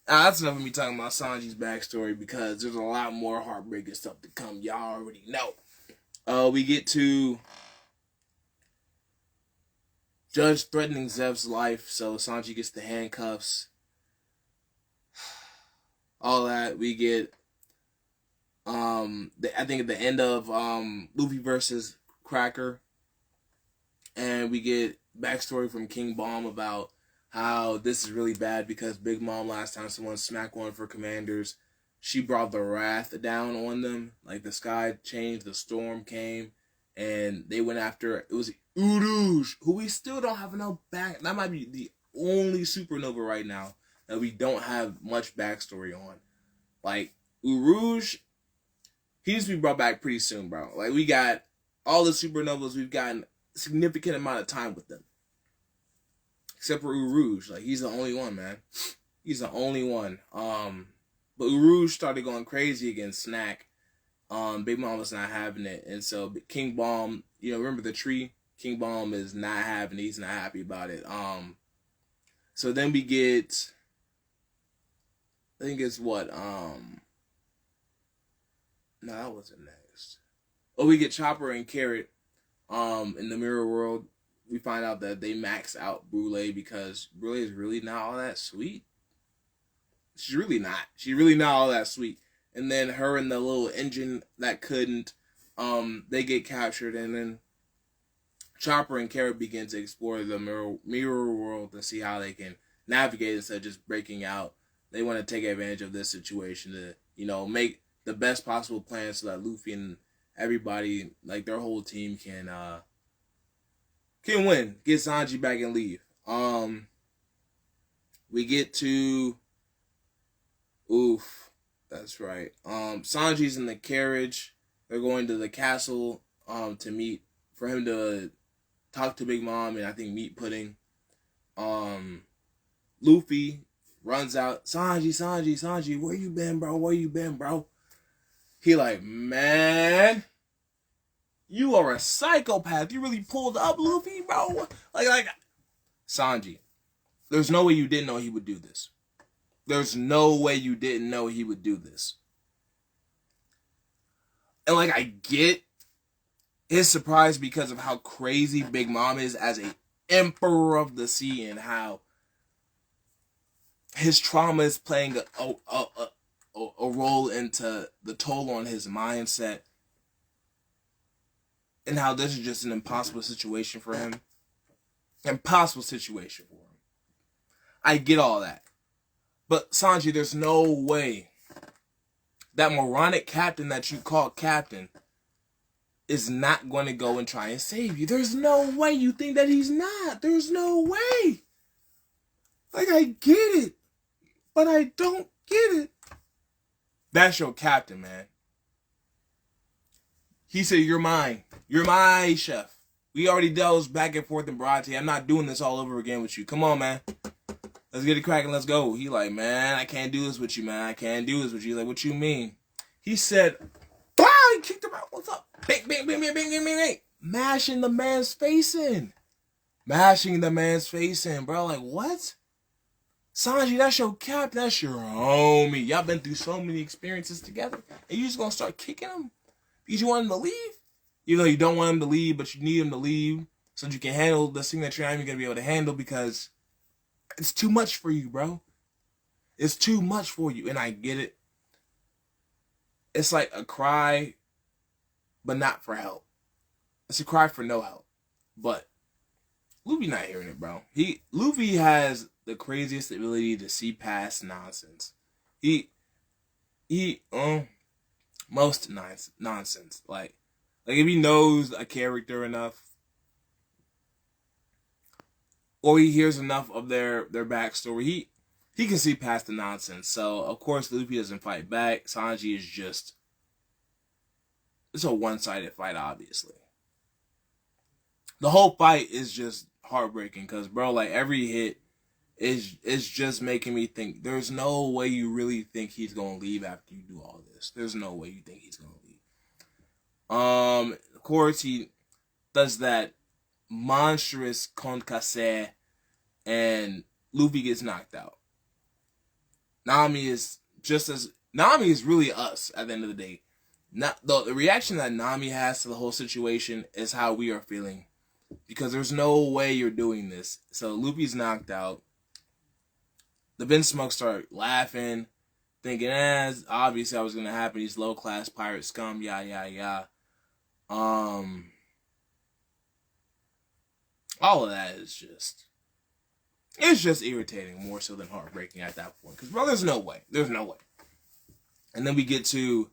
That's enough of me talking about Sanji's backstory because there's a lot more heartbreaking stuff to come. Y'all already know. We get to Judge threatening Zeph's life, so Sanji gets the handcuffs. All that. We get, I think at the end of Luffy versus Cracker, and we get backstory from King Bomb about how this is really bad because Big Mom, last time someone smacked one for commanders, she brought the wrath down on them. Like, the sky changed, the storm came, and they went after, it was Uruj, who we still don't have enough back. That might be the only supernova right now that we don't have much backstory on. Like, Uruj, he needs to be brought back pretty soon, bro. Like, we got all the supernovas, we've gotten a significant amount of time with them. Except for Uruj. Like, he's the only one, man. He's the only one. But Uruj started going crazy against Snack. Big Mom was not having it. And so King Bomb, remember the tree? King Bomb is not having it. He's not happy about it. So then we get, I think it's what, no, that wasn't next. Oh, we get Chopper and Carrot, in the Mirror World. We find out that they max out Brûlée because Brûlée is really not all that sweet. She's really not. She's really not all that sweet. And then her and the little engine that couldn't, they get captured, and then Chopper and Carrot begin to explore the mirror world to see how they can navigate instead of just breaking out. They want to take advantage of this situation to, make the best possible plan so that Luffy and everybody, like their whole team, can win, get Sanji back and leave. We get to, That's right. Sanji's in the carriage. They're going to the castle to meet, for him to talk to Big Mom and I think meet Pudding. Luffy runs out. Sanji, where you been, bro? He like, man, you are a psychopath. You really pulled up, Luffy, bro. Like, Sanji, there's no way you didn't know he would do this. There's no way you didn't know he would do this. And like, I get his surprise because of how crazy Big Mom is as a emperor of the sea and how his trauma is playing a role into the toll on his mindset and how this is just an impossible situation for him. Impossible situation for him. I get all that. But Sanji, there's no way that moronic captain that you call captain is not going to go and try and save you. There's no way you think that he's not. There's no way. Like, I get it, but I don't get it. That's your captain, man. He said, you're mine. You're my chef. We already dealt back and forth in Barate. I'm not doing this all over again with you. Come on, man. Let's get it cracking. Let's go. He like, man, I can't do this with you, man. I can't do this with you. Like, what you mean? He said, ah, he kicked him out. What's up? Bang, bang, bang, bang, bang, bang, bang. Mashing the man's face in. Mashing the man's face in, bro. Like, what? Sanji, that's your captain. That's your homie. Y'all been through so many experiences together. And you just gonna start kicking him? Because you want him to leave? Even though you don't want him to leave, but you need him to leave so that you can handle the thing that you're not even going to be able to handle because it's too much for you, bro. It's too much for you, and I get it. It's like a cry, but not for help. It's a cry for no help. But Luffy not hearing it, bro. Luffy has the craziest ability to see past nonsense. Most nonsense. Like if he knows a character enough, or he hears enough of their backstory, he can see past the nonsense. So of course Luffy doesn't fight back. Sanji is just, it's a one-sided fight, obviously. The whole fight is just heartbreaking because, bro, like every hit is just making me think there's no way you really think he's gonna leave after you do all this. There's no way you think he's gonna leave. Of course he does that monstrous konkase and Luffy gets knocked out. Nami is really us at the end of the day. Not the reaction that Nami has to the whole situation is how we are feeling. Because there's no way you're doing this. So Luffy's knocked out. The Vinsmoke start laughing, thinking, obviously that was gonna happen. He's low class pirate scum, yeah. All of that is just irritating more so than heartbreaking at that point. Because, bro, there's no way. And then we get to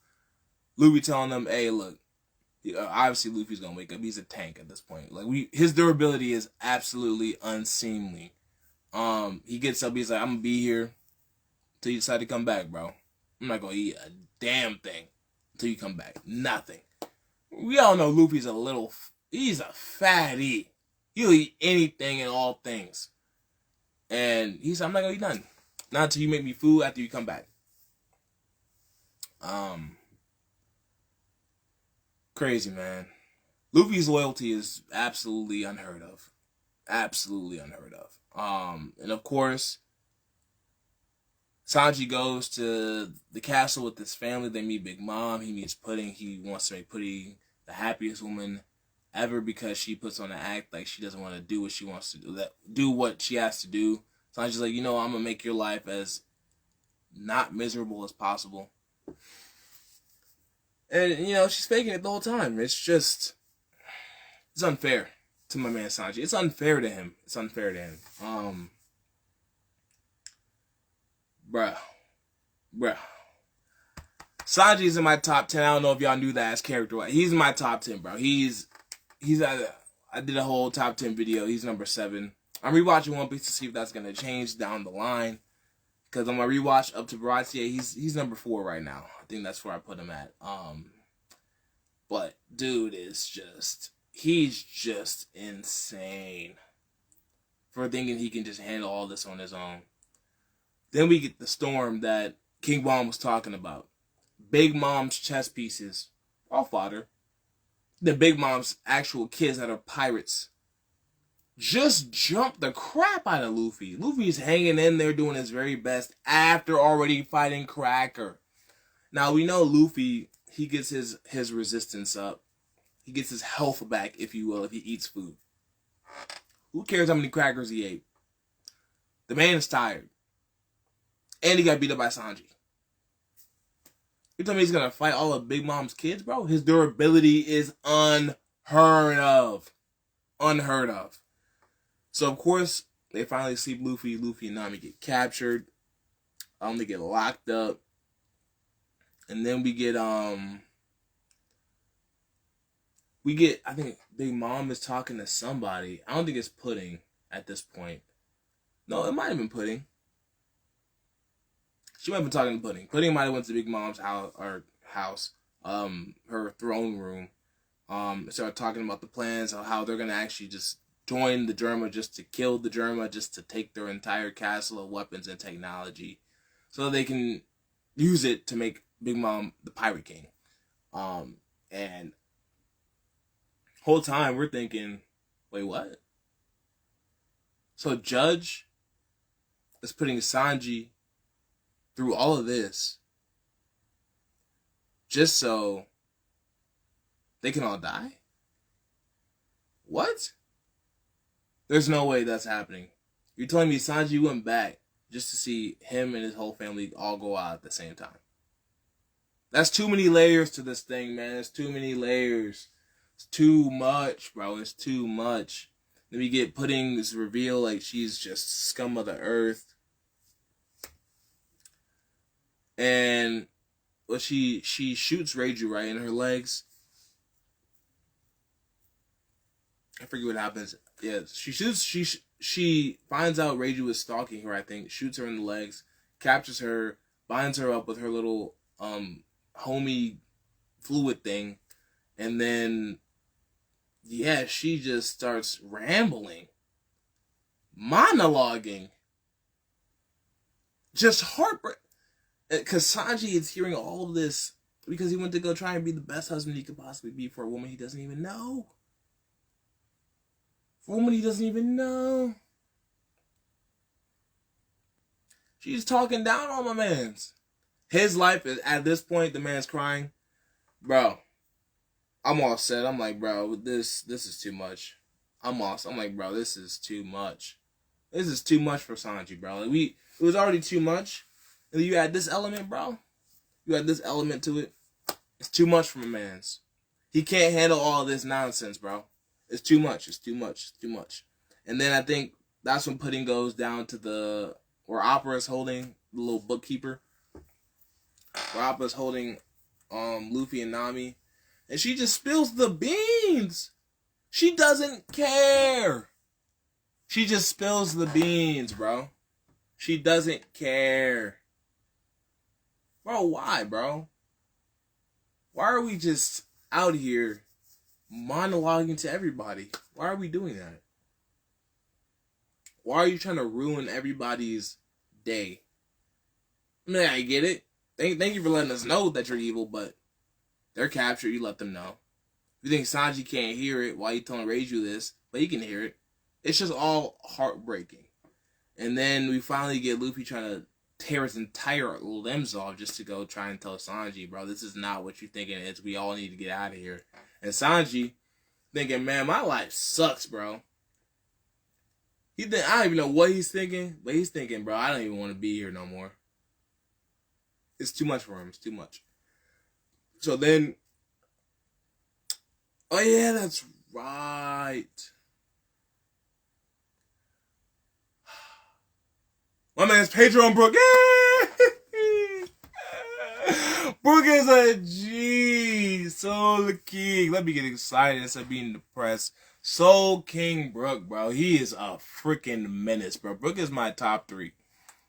Luffy telling them, hey, look, obviously Luffy's gonna wake up. He's a tank at this point. Like, his durability is absolutely unseemly. He gets up, he's like, I'm gonna be here until you decide to come back, bro. I'm not gonna eat a damn thing until you come back. Nothing. We all know Luffy's he's a fatty. He'll eat anything and all things. And he said, I'm not gonna eat nothing. Not until you make me food after you come back. Crazy, man. Luffy's loyalty is absolutely unheard of. Absolutely unheard of. And of course, Sanji goes to the castle with his family. They meet Big Mom. He meets Pudding. He wants to make Pudding the happiest woman ever because she puts on an act like she doesn't want to do what she wants to do. Do what she has to do. Sanji's like, I'm going to make your life as not miserable as possible. And, she's faking it the whole time. It's unfair to my man Sanji. It's unfair to him. Bruh. Sanji's in my top 10. I don't know if y'all knew that as character. He's in my top 10, bro. I did a whole top 10 video. He's number 7. I'm rewatching One Piece to see if that's going to change down the line. Because on my rewatch up to Baratie, he's number 4 right now. I think that's where I put him at. But dude he's just insane for thinking he can just handle all this on his own. Then we get the storm that King Bomb was talking about. Big Mom's chess pieces, all fodder. The Big Mom's actual kids that are pirates just jumped the crap out of Luffy. Luffy's hanging in there doing his very best after already fighting Cracker. Now we know Luffy, he gets his resistance up. He gets his health back, if you will, if he eats food. Who cares how many crackers he ate? The man is tired. And he got beat up by Sanji. You tell me he's going to fight all of Big Mom's kids, bro? His durability is unheard of. Unheard of. So, of course, they finally see Luffy. Luffy and Nami get captured. They get locked up. And then we get, I think Big Mom is talking to somebody. I don't think it's Pudding at this point. No, it might have been Pudding. She might have been talking to Pudding. Pudding might have went to Big Mom's house, her throne room. Started talking about the plans of how they're going to actually just join the Germa, just to kill the Germa, just to take their entire castle of weapons and technology so they can use it to make Big Mom the Pirate King. And whole time we're thinking, wait, what? So Judge is putting Sanji through all of this just so they can all die? What? There's no way that's happening. You're telling me Sanji went back just to see him and his whole family all go out at the same time? That's too many layers to this thing, man. It's too many layers. It's too much, bro. It's too much. Then we get Pudding this reveal like she's just scum of the earth. And well, she shoots Reiju right in her legs. I forget what happens. Yeah, she finds out Reiju is stalking her, I think, shoots her in the legs, captures her, binds her up with her little homey fluid thing, and then she just starts rambling, monologuing, just heartbreak. Because Sanji is hearing all of this because he went to go try and be the best husband he could possibly be for a woman he doesn't even know. For a woman he doesn't even know. She's talking down on my man's. His life is, at this point, the man's crying. Bro, I'm all set. I'm like, bro, this is too much. I'm like, bro, this is too much. This is too much for Sanji, bro. It was already too much. And you add this element, bro. You add this element to it. It's too much for my man's. He can't handle all of this nonsense, bro. It's too much. It's too much. It's too much. And then I think that's when Pudding goes down to where Opera is holding the little bookkeeper. Where Opera's holding Luffy and Nami. And she just spills the beans. She doesn't care. She just spills the beans, bro. She doesn't care. Bro, why, bro? Why are we just out here monologuing to everybody? Why are we doing that? Why are you trying to ruin everybody's day? I mean, I get it. Thank you for letting us know that you're evil, but they're captured. You let them know. You think Sanji can't hear it? Why are you telling Reiju this? But he can hear it. It's just all heartbreaking. And then we finally get Luffy trying to tear his entire limbs off just to go try and tell Sanji, bro, this is not what you're thinking it is. We all need to get out of here. And Sanji thinking, man, my life sucks, bro. I don't even know what he's thinking, but he's thinking, bro, I don't even want to be here no more. It's too much for him. It's too much. So then, oh yeah, that's right. My man's Patreon Brook. Brook is a G. Soul King. Let me get excited instead of being depressed. Soul King Brook, bro. He is a freaking menace, bro. Brook is my top 3.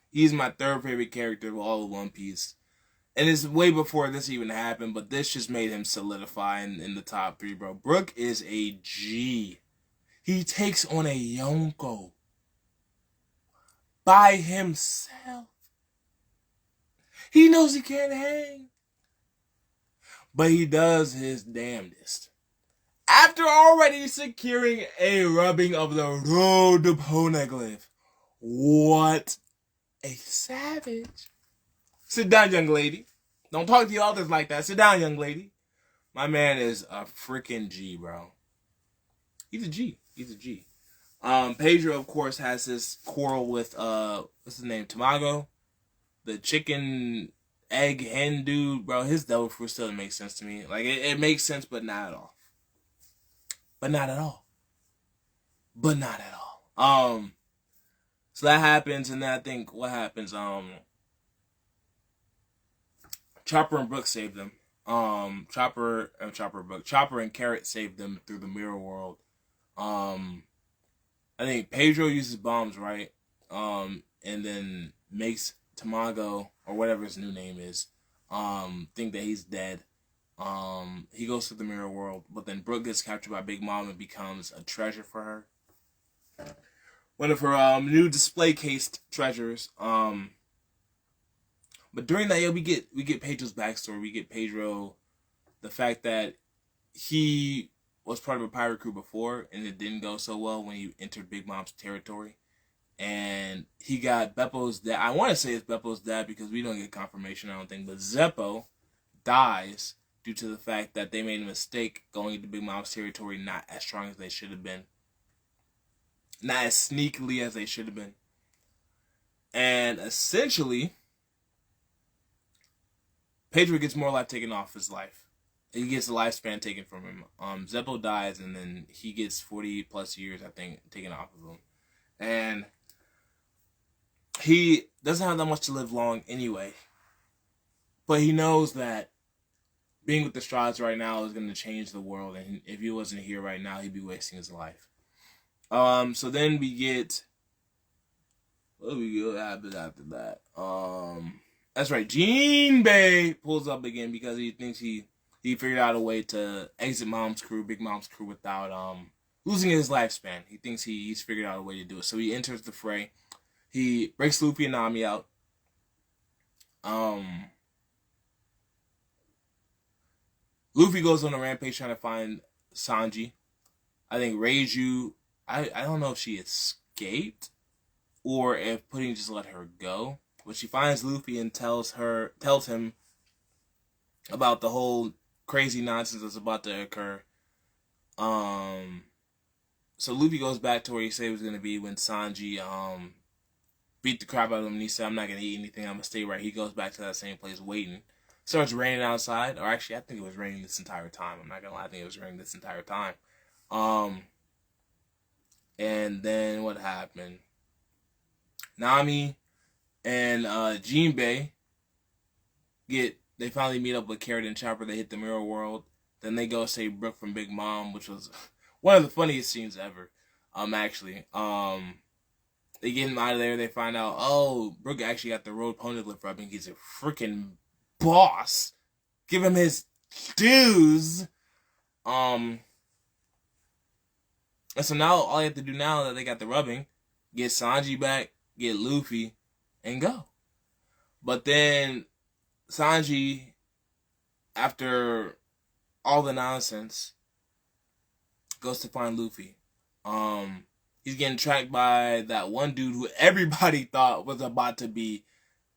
He's my third favorite character of all of One Piece. And it's way before this even happened, but this just made him solidify in the top 3, bro. Brook is a G. He takes on a Yonko by himself. He knows he can't hang, but he does his damnedest. After already securing a rubbing of the road to Poneglyph. What a savage. Sit down, young lady. Don't talk to your others like that. Sit down, young lady. My man is a freaking G, bro. He's a G. He's a G. Pedro, of course, has this quarrel with, what's his name? Tamago? The chicken egg hen dude, bro. His devil fruit still doesn't make sense to me. Like, it makes sense, but not at all. But not at all. But not at all. So that happens, and then I think what happens, Chopper and Brook saved them. Chopper and Carrot saved them through the mirror world. I think Pedro uses bombs, right? And then makes Tamago, or whatever his new name is, think that he's dead. He goes to the mirror world, but then Brook gets captured by Big Mom and becomes a treasure for her. One of her new display cased treasures. But during that, we get Pedro's backstory. We get Pedro, the fact that he was part of a pirate crew before, and it didn't go so well when he entered Big Mom's territory. And he got Beppo's dad. I want to say it's Beppo's dad because we don't get confirmation, I don't think. But Zeppo dies due to the fact that they made a mistake going into Big Mom's territory not as strong as they should have been. Not as sneakily as they should have been. And essentially, Pedro gets more life taken off his life. He gets the lifespan taken from him. Zeppo dies, and then he gets 40 plus years, I think, taken off of him. And he doesn't have that much to live long anyway. But he knows that being with the Strahds right now is going to change the world. And if he wasn't here right now, he'd be wasting his life. So then we get... What do we go after that? That's right. Jinbei pulls up again because he thinks he figured out a way to exit Big Mom's crew without losing his lifespan. He thinks he's figured out a way to do it. So he enters the fray. He breaks Luffy and Nami out. Luffy goes on a rampage trying to find Sanji. I think Reiju, I don't know if she escaped or if Pudding just let her go. But she finds Luffy and tells him about the whole crazy nonsense that's about to occur. So Luffy goes back to where he said he was going to be when Sanji beat the crap out of him, and he said, I'm not going to eat anything, I'm going to stay right. He goes back to that same place waiting. Starts raining outside, or actually I think it was raining this entire time. I'm not going to lie, I think it was raining this entire time. And then what happened? Nami and Jinbei they finally meet up with Carrot and Chopper. They hit the mirror world. Then they go save Brook from Big Mom, which was one of the funniest scenes ever. They get him out of there. They find out, Brook actually got the road Poneglyph rubbing. He's a freaking boss. Give him his dues. And so now all you have to do now that they got the rubbing, get Sanji back, get Luffy, and go. But then Sanji, after all the nonsense, goes to find Luffy. He's getting tracked by that one dude who everybody thought was about to be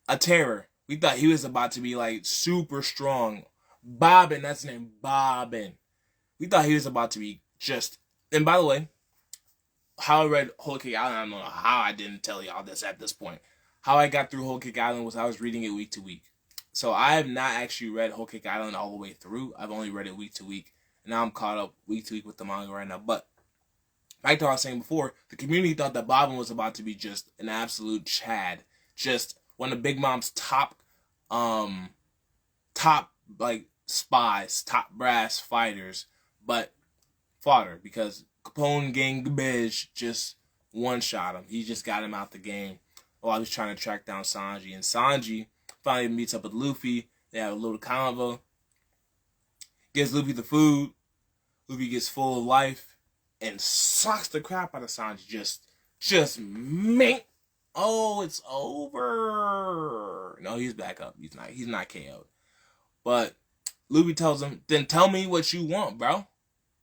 a terror. We thought he was about to be like super strong. Bobbin, that's his name, Bobbin. We thought he was about to be just... And by the way, how I read Wholecake Island, I don't know how I didn't tell y'all this at this point. How I got through Wholecake Island was I was reading it week to week. So I have not actually read Wholecake Island all the way through. I've only read it week to week. And now I'm caught up week to week with the manga right now. But like I was saying before, the community thought that Bobbin was about to be just an absolute Chad. Just one of Big Mom's top like spies, top brass fighters. But fodder, because Capone Gang Gebej just one-shot him. He just got him out the game. while he's trying to track down Sanji. And Sanji finally meets up with Luffy. They have a little convo. Gives Luffy the food. Luffy gets full of life and sucks the crap out of Sanji. Just mink. Oh, it's over. No, he's back up. He's not KO'd. But Luffy tells him, then tell me what you want, bro.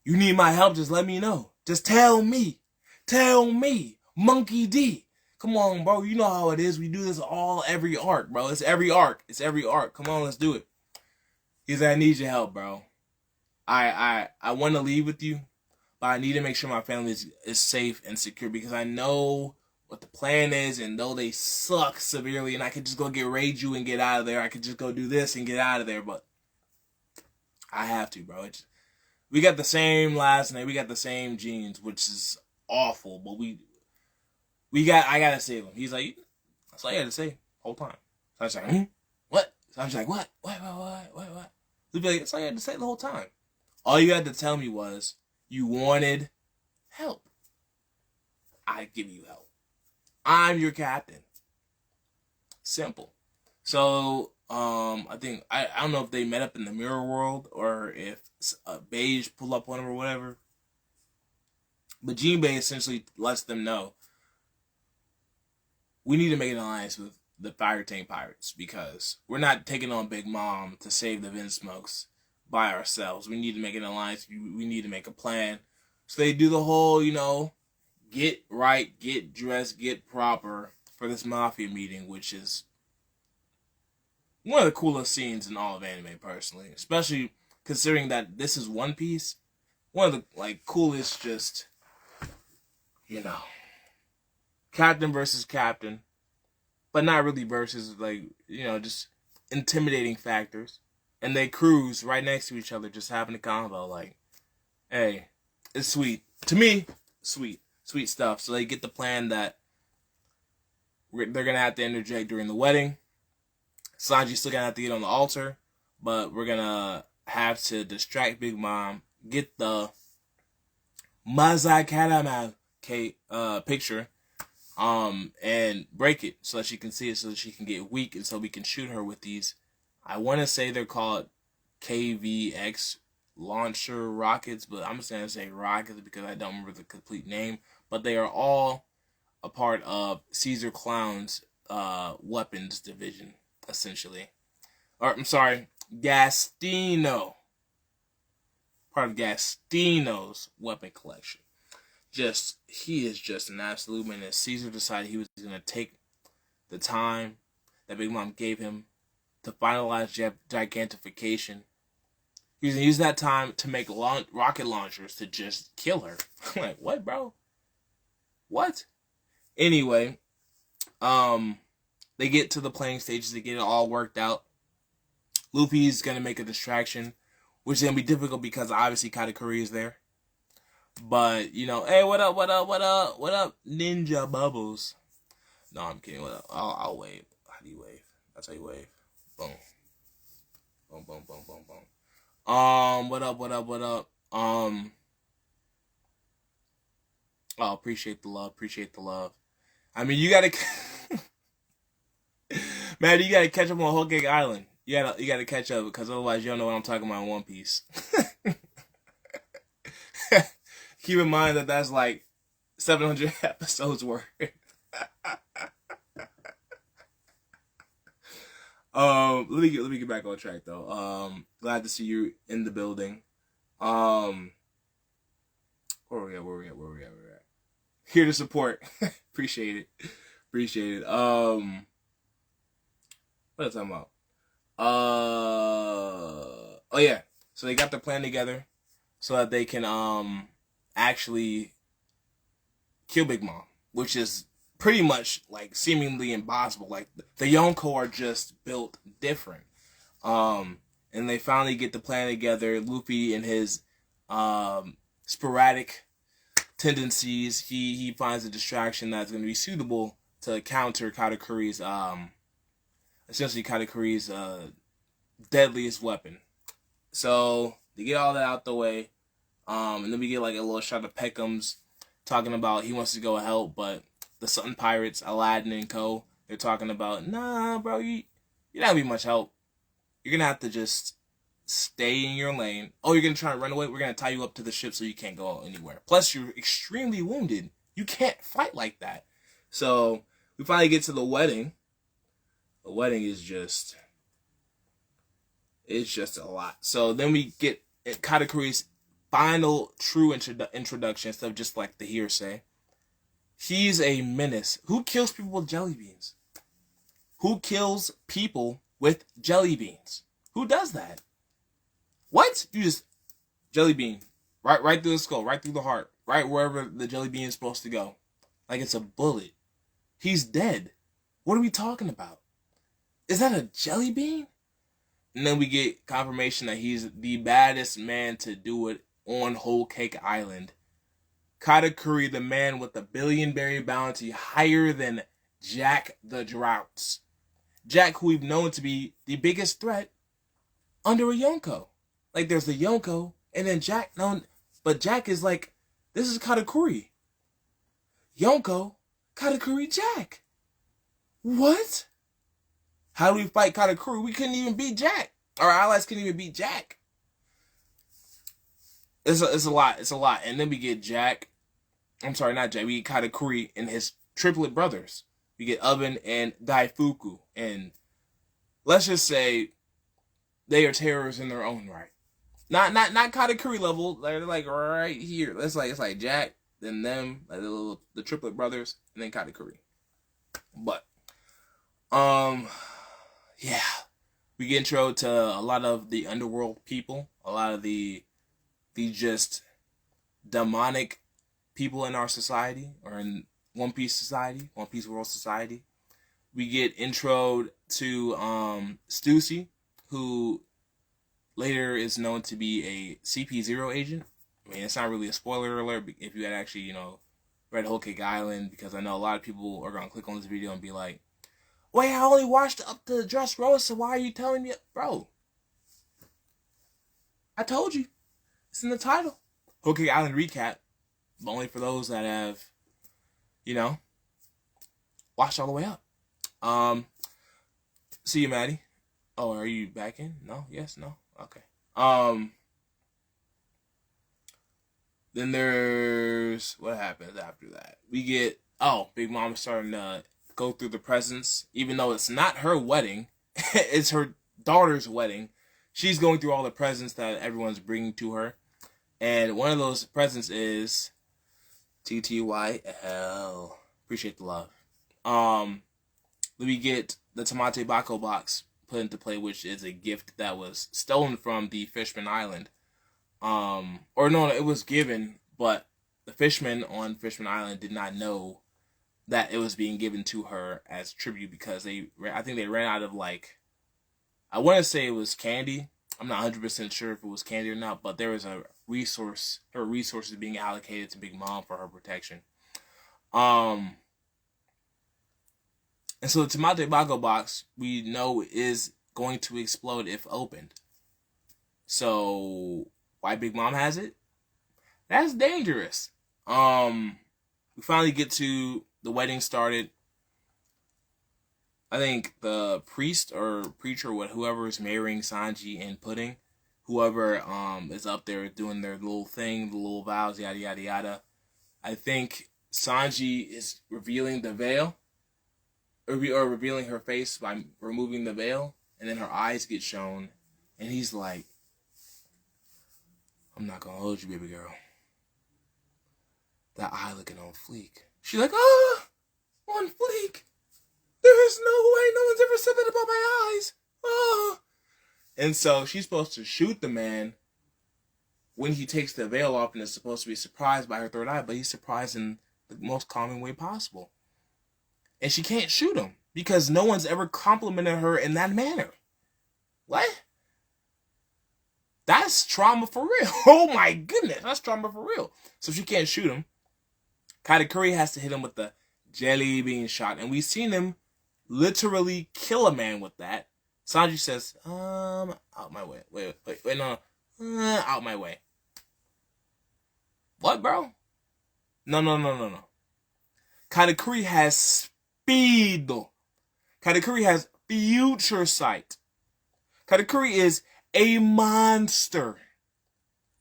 You need my help, just let me know. Just tell me. Tell me. Monkey D. Come on, bro. You know how it is. We do this every arc, bro. It's every arc. Come on, let's do it. He's like, I need your help, bro. I want to leave with you, but I need to make sure my family is safe and secure because I know what the plan is, and though they suck severely, and I could just go get Reiju and get out of there. I could just go do this and get out of there, but I have to, bro. We got the same last name, we got the same genes, which is awful, but I gotta save him. He's like, that's all you had to say the whole time. So I was like, what? So I was like, what? What? He'd be like, that's all you had to say the whole time. All you had to tell me was you wanted help. I give you help. I'm your captain. Simple. So, I think, I don't know if they met up in the mirror world or if Beige pull up on him or whatever. But Jinbei essentially lets them know we need to make an alliance with the Fire Tank Pirates because we're not taking on Big Mom to save the Vinsmokes by ourselves. We need to make an alliance. We need to make a plan. So they do the whole, get right, get dressed, get proper for this mafia meeting, which is one of the coolest scenes in all of anime, personally. Especially considering that this is One Piece. One of the coolest, just captain versus captain, but not really versus just intimidating factors. And they cruise right next to each other, just having a convo. Hey, it's sweet to me. Sweet stuff. So they get the plan that they're gonna have to interject during the wedding. Sanji's still gonna have to get on the altar, but we're gonna have to distract Big Mom, get the Mazakarama picture, and break it so that she can see it, so that she can get weak, and so we can shoot her with these. I want to say they're called KVX launcher rockets, but I'm just gonna say rockets because I don't remember the complete name. But they are all a part of Caesar Clown's weapons division, essentially. Or I'm sorry, Gastino. Part of Gastino's weapon collection. He is just an absolute menace. Caesar decided he was gonna take the time that Big Mom gave him to finalize gigantification. He was gonna use that time to make rocket launchers to just kill her. I'm like, what, bro? What? Anyway, they get to the planning stages. They get it all worked out. Luffy's gonna make a distraction, which is gonna be difficult because obviously Katakuri is there. But hey, what up, Ninja Bubbles? No, I'm kidding. What up? I'll wave. How do you wave? That's how you wave. Boom. Boom, boom, boom, boom, boom. What up? Oh, appreciate the love. I mean, you gotta, man, you gotta catch up on Wholecake Island. You gotta catch up because otherwise you don't know what I'm talking about in One Piece. Keep in mind that that's 700 episodes worth. Let me get back on track though. Glad to see you in the building. Where we at? Here to support. Appreciate it. What am I talking about? Oh yeah. So they got their plan together so that they can actually kill Big Mom, which is pretty much seemingly impossible. The Yonko are just built different. And they finally get the plan together. Luffy and his sporadic tendencies, he finds a distraction that's going to be suitable to counter Katakuri's essentially Katakuri's deadliest weapon. So they get all that out the way, and then we get a little shot of Peckham's talking about he wants to go help, but the Sun Pirates, Aladdin and co. They're talking about, nah, bro, you're not gonna be much help. You're gonna have to just stay in your lane. Oh, you're gonna try to run away? We're gonna tie you up to the ship so you can't go anywhere. Plus, you're extremely wounded. You can't fight like that. So we finally get to the wedding. The wedding is just, it's just a lot. So then we get Katakuri's final true introduction instead of just like the hearsay. He's a menace. Who kills people with jelly beans? Who kills people with jelly beans? Who does that? What? You just jelly bean right through the skull, right through the heart, right wherever the jelly bean is supposed to go, like it's a bullet. He's dead. What are we talking about? Is that a jelly bean? And then we get confirmation that he's the baddest man to do it on Wholecake Island. Katakuri, the man with the billion-berry bounty higher than Jack the Droughts. Jack, who we've known to be the biggest threat under a Yonko. Like, there's the Yonko, and then Jack, no, but Jack is like, this is Katakuri. Yonko, Katakuri, Jack. What? How do we fight Katakuri? We couldn't even beat Jack. Our allies couldn't even beat Jack. It's a lot. It's a lot. And then we get Jack. I'm sorry, not Jack. We get Katakuri and his triplet brothers. We get Oven and Daifuku. And let's just say they are terrors in their own right. Not Katakuri level. They're like right here. It's like Jack, then them, like the triplet brothers, and then Katakuri. But yeah. We get intro to a lot of the underworld people, a lot of the just demonic people in our society, or in One Piece society, One Piece world society. We get introed to Stussy, who later is known to be a CP0 agent. I mean, it's not really a spoiler alert if you had actually, read Wholecake Island, because I know a lot of people are going to click on this video and be like, wait, I only watched up to Dressrosa, so why are you telling me? Bro, I told you. It's in the title. Wholecake Island recap. But only for those that have, watched all the way up. See you, Maddie. Oh, are you back in? No? Yes? No? Okay. Then there's, what happens after that? We get, Big Mom starting to go through the presents, even though it's not her wedding, it's her daughter's wedding. She's going through all the presents that everyone's bringing to her, and one of those presents is TTYL. Appreciate the love. We get the Tamate Bako box put into play, which is a gift that was stolen from the Fishman Island. Or no, it was given, but the fishermen on Fishman Island did not know that it was being given to her as tribute, because I think they ran out of, I want to say it was candy. I'm not 100% sure if it was candy or not, but there was her resources being allocated to Big Mom for her protection. And so the Tamate Bako box, we know, is going to explode if opened. So why Big Mom has it? That's dangerous. We finally get to the wedding started. I think the priest or preacher, whoever is marrying Sanji and Pudding, whoever is up there doing their little thing, the little vows, yada yada yada. I think Sanji is revealing the veil, or revealing her face by removing the veil, and then her eyes get shown, and he's like, "I'm not gonna hold you, baby girl. That eye looking on fleek." She's like, on fleek. There is no way, no one's ever said that about my eyes. Oh. And so she's supposed to shoot the man when he takes the veil off, and is supposed to be surprised by her third eye, but he's surprised in the most calming way possible. And she can't shoot him because no one's ever complimented her in that manner. What? That's trauma for real. Oh my goodness, that's trauma for real. So she can't shoot him. Katakuri has to hit him with the jelly bean shot, and we've seen him literally kill a man with that. Sanji says, out my way. Wait, no. Out my way. What, bro? No. Katakuri has speed. Katakuri has future sight. Katakuri is a monster.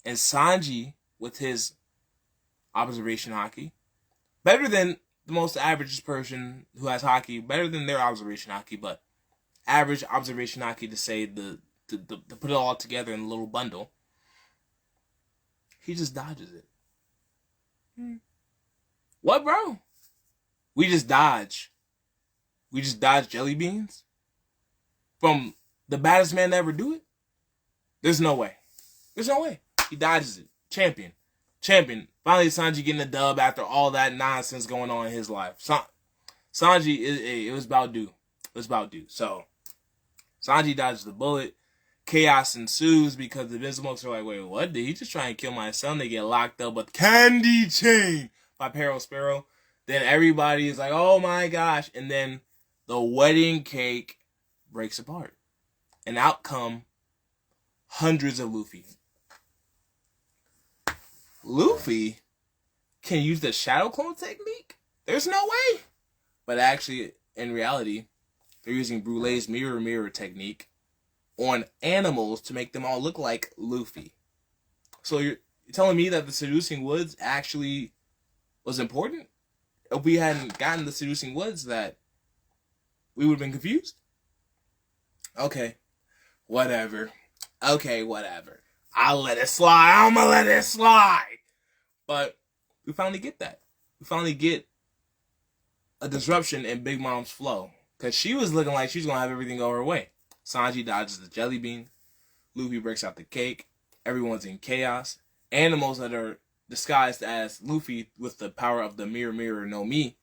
And Sanji, with his observation haki, better than the most average person who has haki, better than their observation haki, but average observation haki to say to put it all together in a little bundle. He just dodges it. What, bro? We just dodge. We just dodge jelly beans? From the baddest man to ever do it? There's no way. There's no way. He dodges it. Champion. Finally, Sanji getting a dub after all that nonsense going on in his life. Sanji, it was about due. It was about due. So, Sanji dodges the bullet. Chaos ensues because the Invincibles are like, wait, what? Did he just try and kill my son? They get locked up with Candy Chain by Peril Sparrow. Then everybody is like, oh my gosh. And then the wedding cake breaks apart. And out come hundreds of Luffy. Luffy can use the shadow clone technique? There's no way. But actually, in reality, they're using Brulee's mirror technique on animals to make them all look like Luffy. So you're telling me that the seducing woods actually was important? If we hadn't gotten the seducing woods, that we would have been confused? Okay, whatever. I'll let it slide. I'm gonna let it slide. But we finally get that. We finally get a disruption in Big Mom's flow. Because she was looking like she's going to have everything go her way. Sanji dodges the jelly bean. Luffy breaks out the cake. Everyone's in chaos. Animals that are disguised as Luffy with the power of the mirror no mi.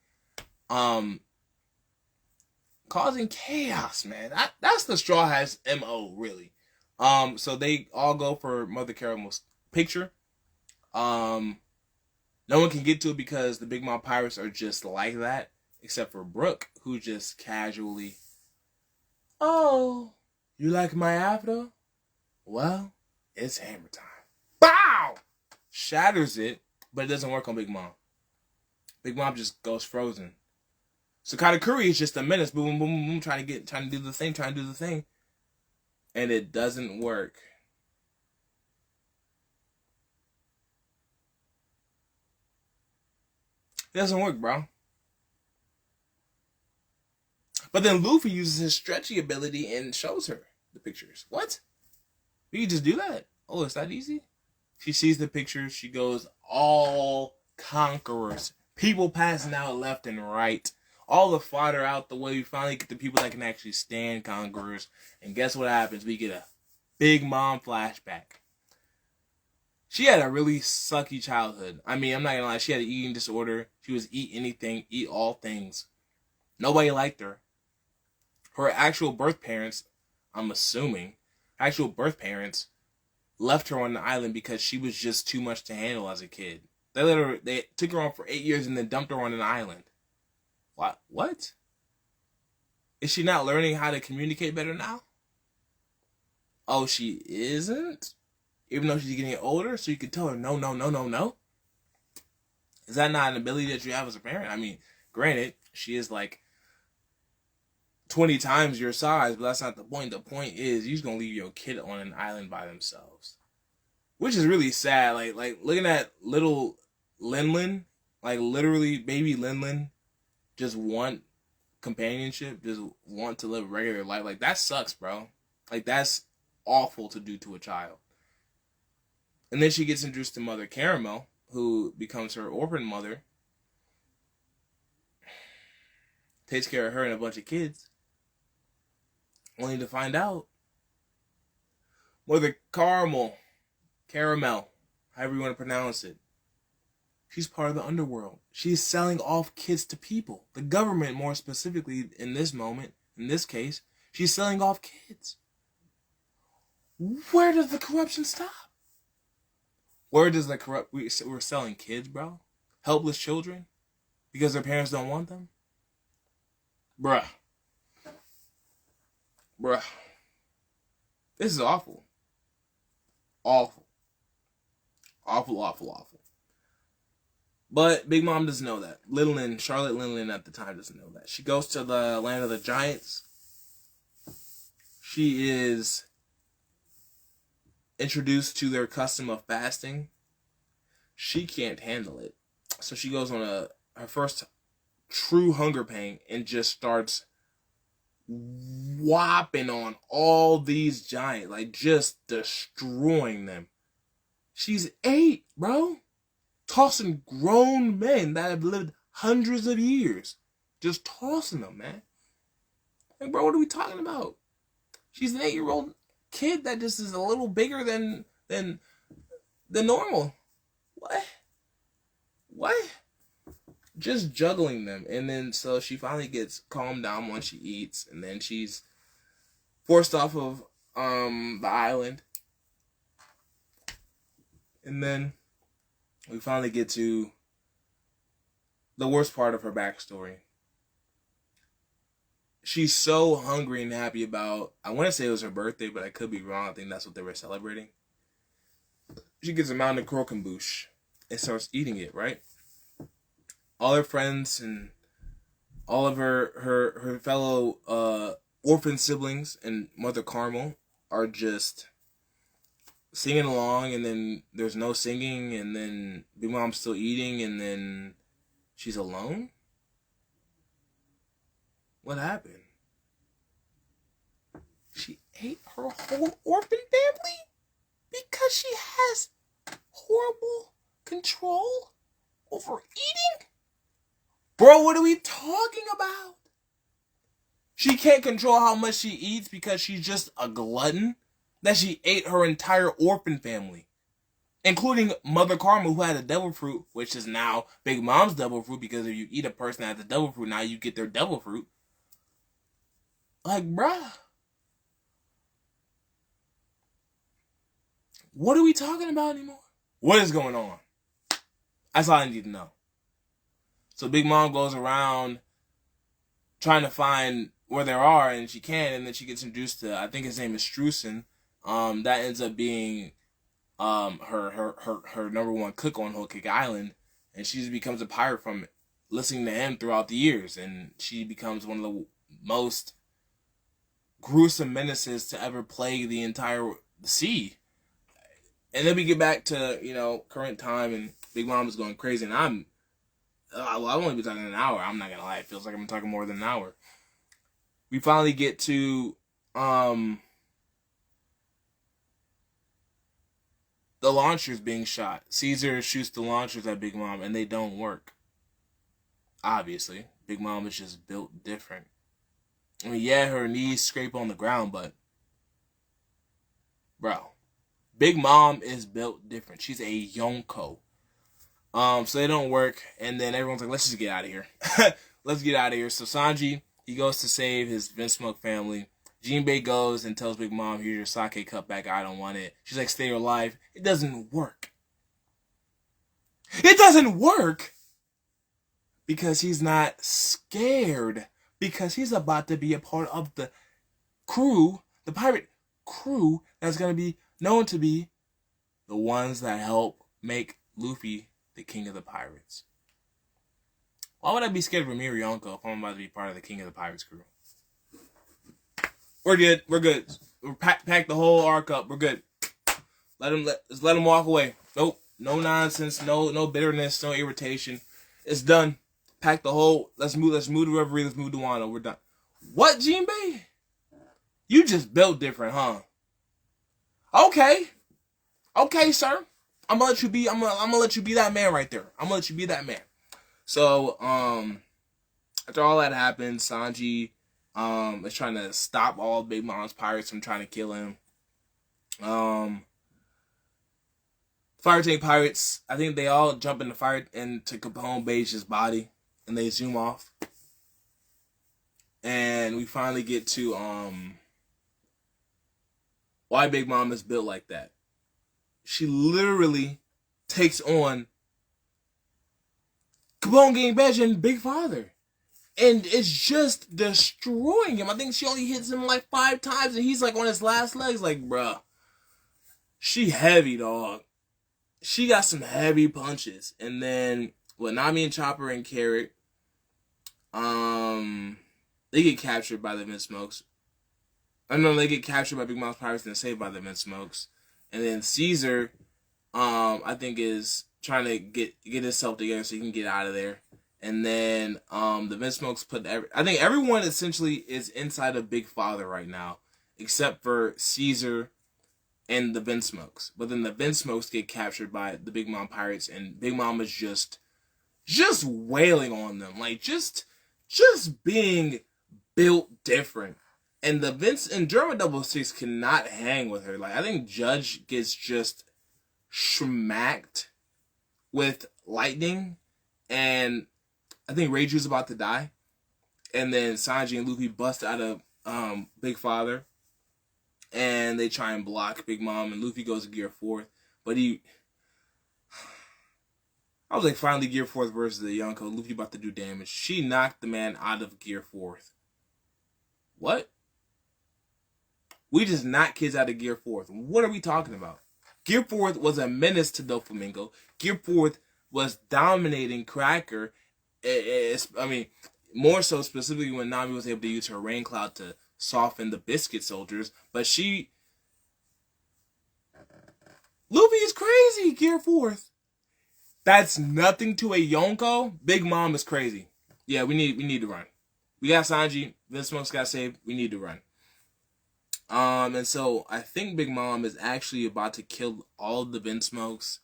Causing chaos, man. That's the Straw Hats MO, really. So they all go for Mother Caramel's picture. No one can get to it because the Big Mom Pirates are just like that. Except for Brooke, who just casually, oh, you like my afro? Well, it's hammer time. Bow! Shatters it, but it doesn't work on Big Mom. Big Mom just goes frozen. So Katakuri is just a menace, boom, boom, boom, trying to do the thing. And it doesn't work. It doesn't work, bro. But then Luffy uses his stretchy ability and shows her the pictures. What? You can just do that? Oh, it's that easy? She sees the pictures. She goes, all conquerors. People passing out left and right. All the fodder out the way. We finally get the people that can actually stand conquerors. And guess what happens? We get a Big Mom flashback. She had a really sucky childhood. I mean, I'm not gonna lie. She had an eating disorder. She was eat anything, eat all things. Nobody liked her. Her actual birth parents, I'm assuming, left her on the island because she was just too much to handle as a kid. They took her on for 8 years and then dumped her on an island. What? Is she not learning how to communicate better now? Oh, she isn't? Even though she's getting older, so you can tell her no. Is that not an ability that you have as a parent? I mean, granted, she is like 20 times your size, but that's not the point. The point is, you're going to leave your kid on an island by themselves. Which is really sad. Like looking at little Linlin, like literally baby Linlin, just want companionship, just want to live regular life. Like, that sucks, bro. Like, that's awful to do to a child. And then she gets introduced to Mother Caramel, who becomes her orphan mother. Takes care of her and a bunch of kids. Only to find out Mother Caramel, however you want to pronounce it, she's part of the underworld. She's selling off kids to people. The government, more specifically, in this moment, in this case, she's selling off kids. Where does the corruption stop? Where does the we're selling kids, bro? Helpless children? Because their parents don't want them? Bruh. This is awful. Awful. But Big Mom doesn't know that. Charlotte Lillian at the time doesn't know that. She goes to the land of the giants. She is introduced to their custom of fasting. She can't handle it. So she goes on her first true hunger pain and just starts whopping on all these giants, like just destroying them. She's 8, bro. Tossing grown men that have lived hundreds of years. Just tossing them, man. Like, bro, what are we talking about? She's an 8-year-old kid that just is a little bigger than normal. What? Just juggling them. And then so she finally gets calmed down once she eats, and then she's forced off of the island. And then we finally get to the worst part of her backstory. She's so hungry and happy about, I want to say it was her birthday, but I could be wrong. I think that's what they were celebrating. She gets a mountain of croquembouche and starts eating it, right? All her friends and all of her fellow orphan siblings and Mother Carmel are just singing along, and then there's no singing, and then Big Mom's still eating, and then she's alone? What happened? She ate her whole orphan family because she has horrible control over eating? Bro, what are we talking about? She can't control how much she eats because she's just a glutton? That she ate her entire orphan family, including Mother Carmel, who had a devil fruit, which is now Big Mom's devil fruit, because if you eat a person that has a devil fruit, now you get their devil fruit. Like, bruh. What are we talking about anymore? What is going on? That's all I need to know. So Big Mom goes around trying to find where they are, and she can, and then she gets introduced to, I think his name is Streusen. That ends up being her number one cook on Wholecake Island, and she just becomes a pirate from listening to him throughout the years, and she becomes one of the most gruesome menaces to ever plague the entire sea. And then we get back to, current time, and Big Mom is going crazy, and I've only been talking an hour. I'm not gonna lie, it feels like I'm talking more than an hour. We finally get to the launchers being shot. Caesar shoots the launchers at Big Mom, and they don't work. Obviously, Big Mom is just built different. I mean, yeah, her knees scrape on the ground, but bro, Big Mom is built different. She's a Yonko. So they don't work, and then everyone's like, let's just get out of here. Let's get out of here. So Sanji, he goes to save his Vince Smoke family. Jinbei goes and tells Big Mom, here's your sake cup back. I don't want it. She's like, stay alive. It doesn't work. It doesn't work because he's not scared. Because he's about to be a part of the crew, the pirate crew, that's going to be known to be the ones that help make Luffy the king of the pirates. Why would I be scared of Amiri Yonko if I'm about to be part of the king of the pirates crew? We're good. We're pack the whole arc up. We're good. Let's let him walk away. Nope. No nonsense. No bitterness. No irritation. It's done. Pack the whole. Let's move to Reverie. Let's move to Wano. We're done. What, Jinbei? You just built different, huh? Okay, sir. I'm gonna let you be. I'm gonna let you be that man right there. I'm gonna let you be that man. So, after all that happens, Sanji is trying to stop all Big Mom's pirates from trying to kill him. Fire tank pirates, I think they all jump in the fire into Capone Beige's body, and they zoom off. And we finally get to why Big Mom is built like that. She literally takes on Capone Gang Beige and Big Father. And it's just destroying him. I think she only hits him like 5 times, and he's like on his last legs. Like, bruh, she heavy, dog. She got some heavy punches. And then well, Nami and Chopper and Carrot, they get captured by the Vinsmokes. I know they get captured by Big Mom's pirates and saved by the Vinsmokes. And then Caesar, I think is trying to get himself together so he can get out of there. And then the Vinsmokes I think everyone essentially is inside of Big Father right now, except for Caesar and the Vinsmokes. But then the Vinsmokes get captured by the Big Mom pirates, and Big Mom is just wailing on them, like just being built different. And the Vince and German 66 cannot hang with her. Like, I think Judge gets just smacked with lightning, and I think Reiju's about to die. And then Sanji and Luffy bust out of Big Father, and they try and block Big Mom, and Luffy goes to Gear 4th. But I was like, finally Gear 4th versus the Yonko. Luffy about to do damage. She knocked the man out of Gear 4th. What? We just knocked kids out of Gear 4th. What are we talking about? Gear 4th was a menace to Doflamingo. Gear 4th was dominating Cracker. I mean, more so specifically when Nami was able to use her rain cloud to soften the Biscuit soldiers. But Luffy is crazy, Gear 4th. That's nothing to a Yonko. Big Mom is crazy. Yeah, we need to run. We got Sanji. Vinsmokes got saved. We need to run. And so I think Big Mom is actually about to kill all of the Vinsmokes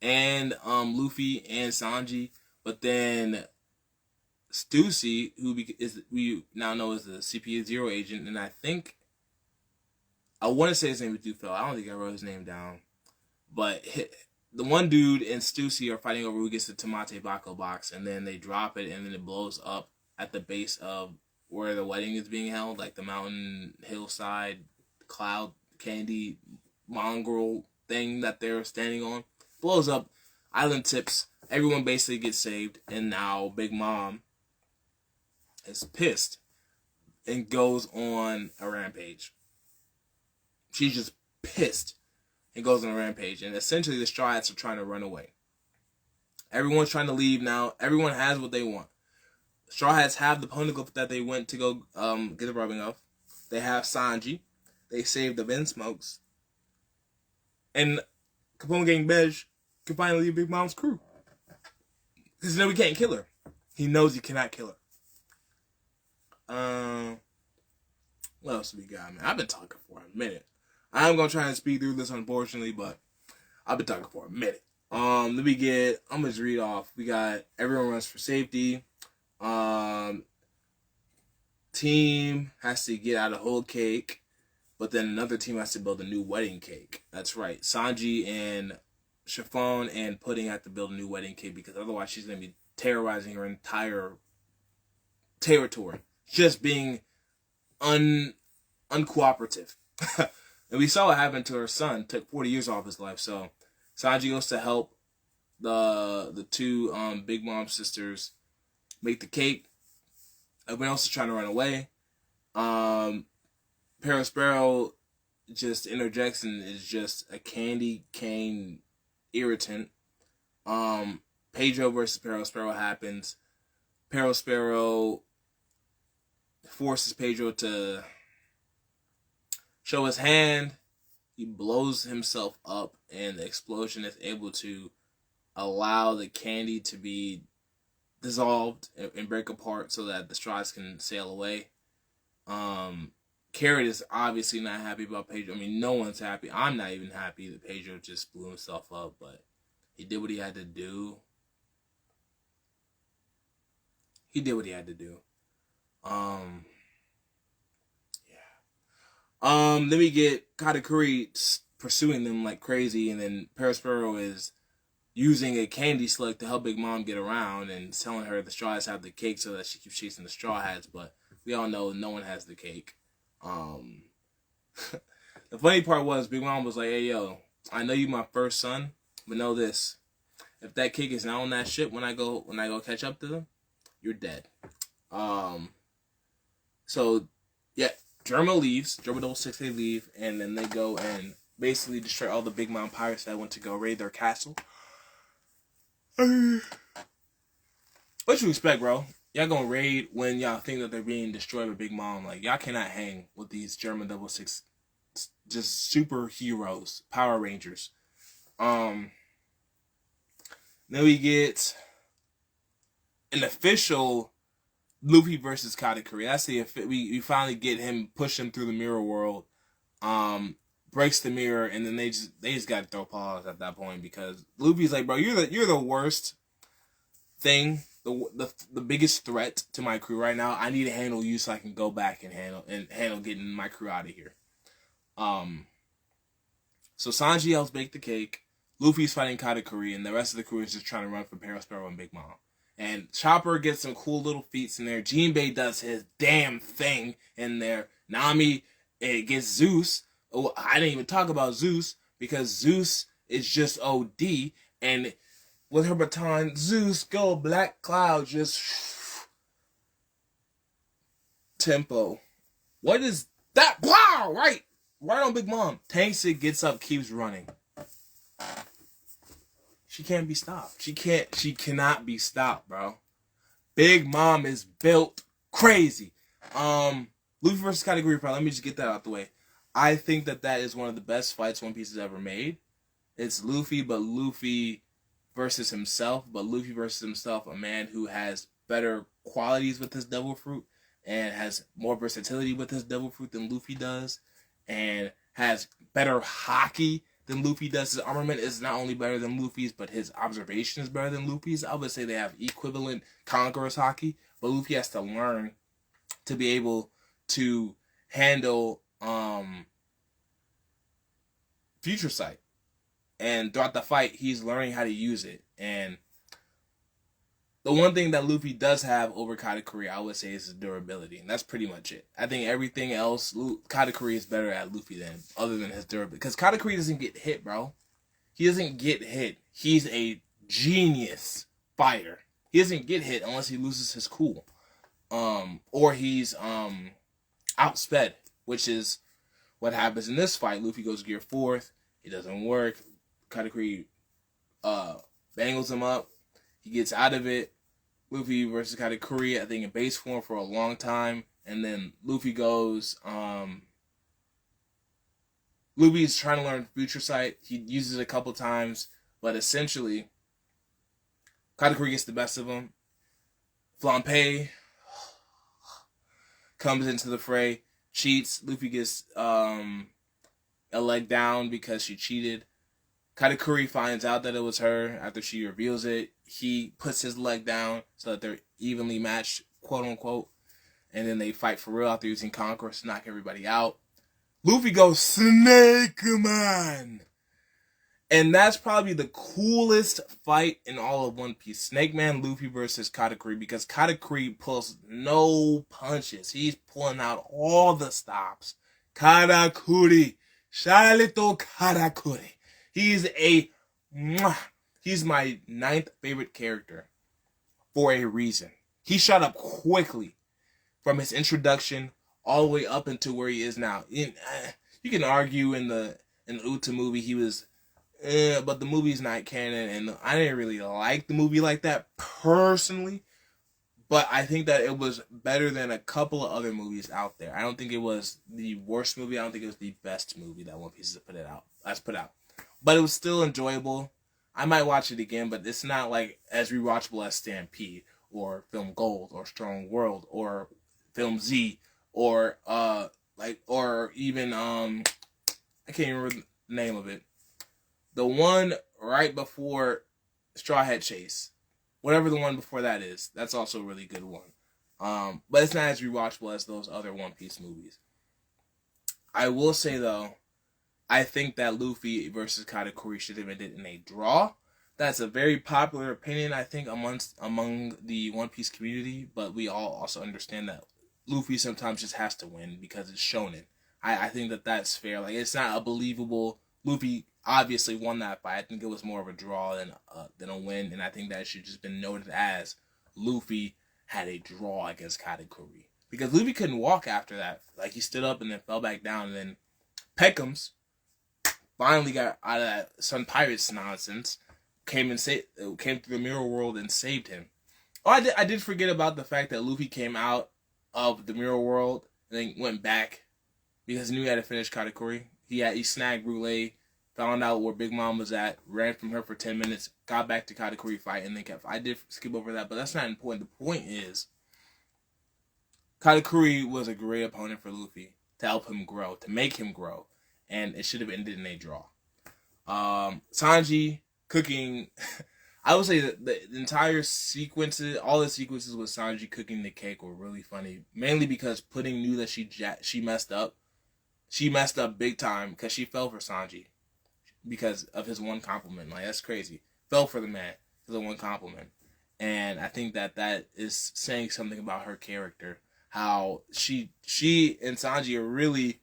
and Luffy and Sanji. But then Stussy, who we now know as the CP0 agent, and I think I want to say his name is Dufel. I don't think I wrote his name down, but the one dude and Stussy are fighting over who gets the Tamate Bako box, and then they drop it, and then it blows up at the base of where the wedding is being held, like the mountain hillside cloud candy mongrel thing that they're standing on. Blows up, island tips, everyone basically gets saved, and now Big Mom is pissed and goes on a rampage. She's just pissed and goes on a rampage, and essentially the Straw Hats are trying to run away. Everyone's trying to leave now. Everyone has what they want. Straw Hats have the poneglyph that they went to go get the rubbing of. They have Sanji. They saved the Vinsmokes. And Capone Gang Beige can finally leave Big Mom's crew. Because now we can't kill her. He knows he cannot kill her. What else do we got, man? I've been talking for a minute. I'm going to try and speed through this, unfortunately, but I've been talking for a minute. I'm going to just read off. We got everyone runs for safety. Team has to get out of Wholecake, but then another team has to build a new wedding cake. That's right. Sanji and Chiffon and Pudding have to build a new wedding cake because otherwise she's going to be terrorizing her entire territory. Just being uncooperative. And we saw what happened to her son. Took 40 years off his life. So Sanji goes to help the two Big Mom sisters make the cake. Everyone else is trying to run away. Sparrow just interjects and is just a candy cane irritant. Pedro versus Sparrow happens. Sparrow forces Pedro to show his hand. He blows himself up, and the explosion is able to allow the candy to be dissolved and break apart so that the straws can sail away. Carrot is obviously not happy about Pedro. I mean, no one's happy. I'm not even happy that Pedro just blew himself up, but he did what he had to do. Then we get Katakuri pursuing them like crazy, and then Sparrow is using a candy slug to help Big Mom get around and telling her the Straw Hats have the cake so that she keeps chasing the Straw Hats, but we all know no one has the cake. The funny part was Big Mom was like, hey, yo, I know you my first son, but know this. If that cake is not on that ship when I go catch up to them, you're dead. So, yeah, Germa leaves. Germa 66, they leave, and then they go and basically destroy all the Big Mom pirates that went to go raid their castle. What you expect, bro? Y'all gonna raid when y'all think that they're being destroyed by Big Mom. Like, y'all cannot hang with these German double six, just superheroes, Power Rangers. Um, then we get an official Luffy versus Katakuri. That's the we finally get him, push him through the mirror world. Breaks the mirror, and then they just got to throw paws at that point because Luffy's like, bro, you're the worst thing, the biggest threat to my crew right now. I need to handle you so I can go back and handle getting my crew out of here. So Sanji helps bake the cake. Luffy's fighting Katakuri, and the rest of the crew is just trying to run from Perospero and Big Mom. And Chopper gets some cool little feats in there. Jinbei does his damn thing in there. Nami gets Zeus. Oh, I didn't even talk about Zeus because Zeus is just OD. And with her baton, Zeus go Black Cloud just tempo. What is that? Wow! Right on Big Mom. Tanksit gets up, keeps running. She can't be stopped. She cannot be stopped, bro. Big Mom is built crazy. Luffy versus Katakuri, let me just get that out the way. I think that is one of the best fights One Piece has ever made. It's Luffy, but Luffy versus himself. But Luffy versus himself, a man who has better qualities with his devil fruit and has more versatility with his devil fruit than Luffy does, and has better haki than Luffy does. His armament is not only better than Luffy's, but his observation is better than Luffy's. I would say they have equivalent conqueror's haki, but Luffy has to learn to be able to handle Future Sight. And throughout the fight, he's learning how to use it. And the one thing that Luffy does have over Katakuri, I would say, is his durability. And that's pretty much it. I think everything else, Katakuri is better at Luffy than, other than his durability. Because Katakuri doesn't get hit, bro. He doesn't get hit. He's a genius fighter. He doesn't get hit unless he loses his cool. Or he's outsped, which is what happens in this fight. Luffy goes gear 4th. It doesn't work. Katakuri bangles him up. He gets out of it. Luffy versus Katakuri, I think, in base form for a long time. And then Luffy goes... Luffy's trying to learn Future Sight. He uses it a couple times. But essentially, Katakuri gets the best of him. Flampe comes into the fray. Cheats. Luffy gets a leg down because she cheated. Katakuri finds out that it was her after she reveals it. He puts his leg down so that they're evenly matched, quote unquote. And then they fight for real after using Conquerors to knock everybody out. Luffy goes, Snake Man! And that's probably the coolest fight in all of One Piece. Snake Man Luffy versus Katakuri, because Katakuri pulls no punches. He's pulling out all the stops. Katakuri. Shalito Katakuri. He's my 9th favorite character for a reason. He shot up quickly from his introduction all the way up into where he is now. You can argue in the Uta movie he was, but the movie's not canon, and I didn't really like the movie like that personally. But I think that it was better than a couple of other movies out there. I don't think it was the worst movie. I don't think it was the best movie that One Piece has put out. But it was still enjoyable. I might watch it again, but it's not like as rewatchable as Stampede or Film Gold or Strong World or Film Z or even I can't even remember the name of it. The one right before Straw Hat Chase. Whatever the one before that is, that's also a really good one. But it's not as rewatchable as those other One Piece movies. I will say, though, I think that Luffy versus Katakuri should have ended in a draw. That's a very popular opinion, I think, among the One Piece community. But we all also understand that Luffy sometimes just has to win because it's shonen. I think that that's fair. Like, it's not a believable... Luffy obviously won that fight. I think it was more of a draw than a win, and I think that should just been noted as Luffy had a draw against Katakuri. Because Luffy couldn't walk after that. Like, he stood up and then fell back down, and then Peckham's finally got out of that Sun Pirates nonsense, came through the mirror world and saved him. Oh, I did forget about the fact that Luffy came out of the mirror world and then went back because he knew he had to finish Katakuri. He snagged Brule, found out where Big Mom was at, ran from her for 10 minutes, got back to Katakuri fight, and then kept. I did skip over that, but that's not important. The point is, Katakuri was a great opponent for Luffy to help him grow, to make him grow, and it should have ended in a draw. Sanji cooking. I would say that the entire sequences, all the sequences with Sanji cooking the cake were really funny. Mainly because Pudding knew that she messed up. She messed up big time because she fell for Sanji because of his one compliment. Like, that's crazy. Fell for the man because of one compliment. And I think that is saying something about her character. How she and Sanji are really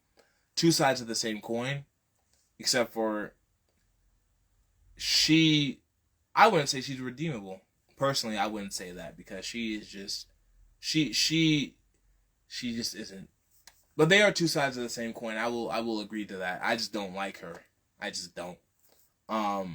two sides of the same coin, except for I wouldn't say she's redeemable. Personally, I wouldn't say that because she is just she just isn't. But they are two sides of the same coin. I will agree to that. I just don't like her. I just don't. But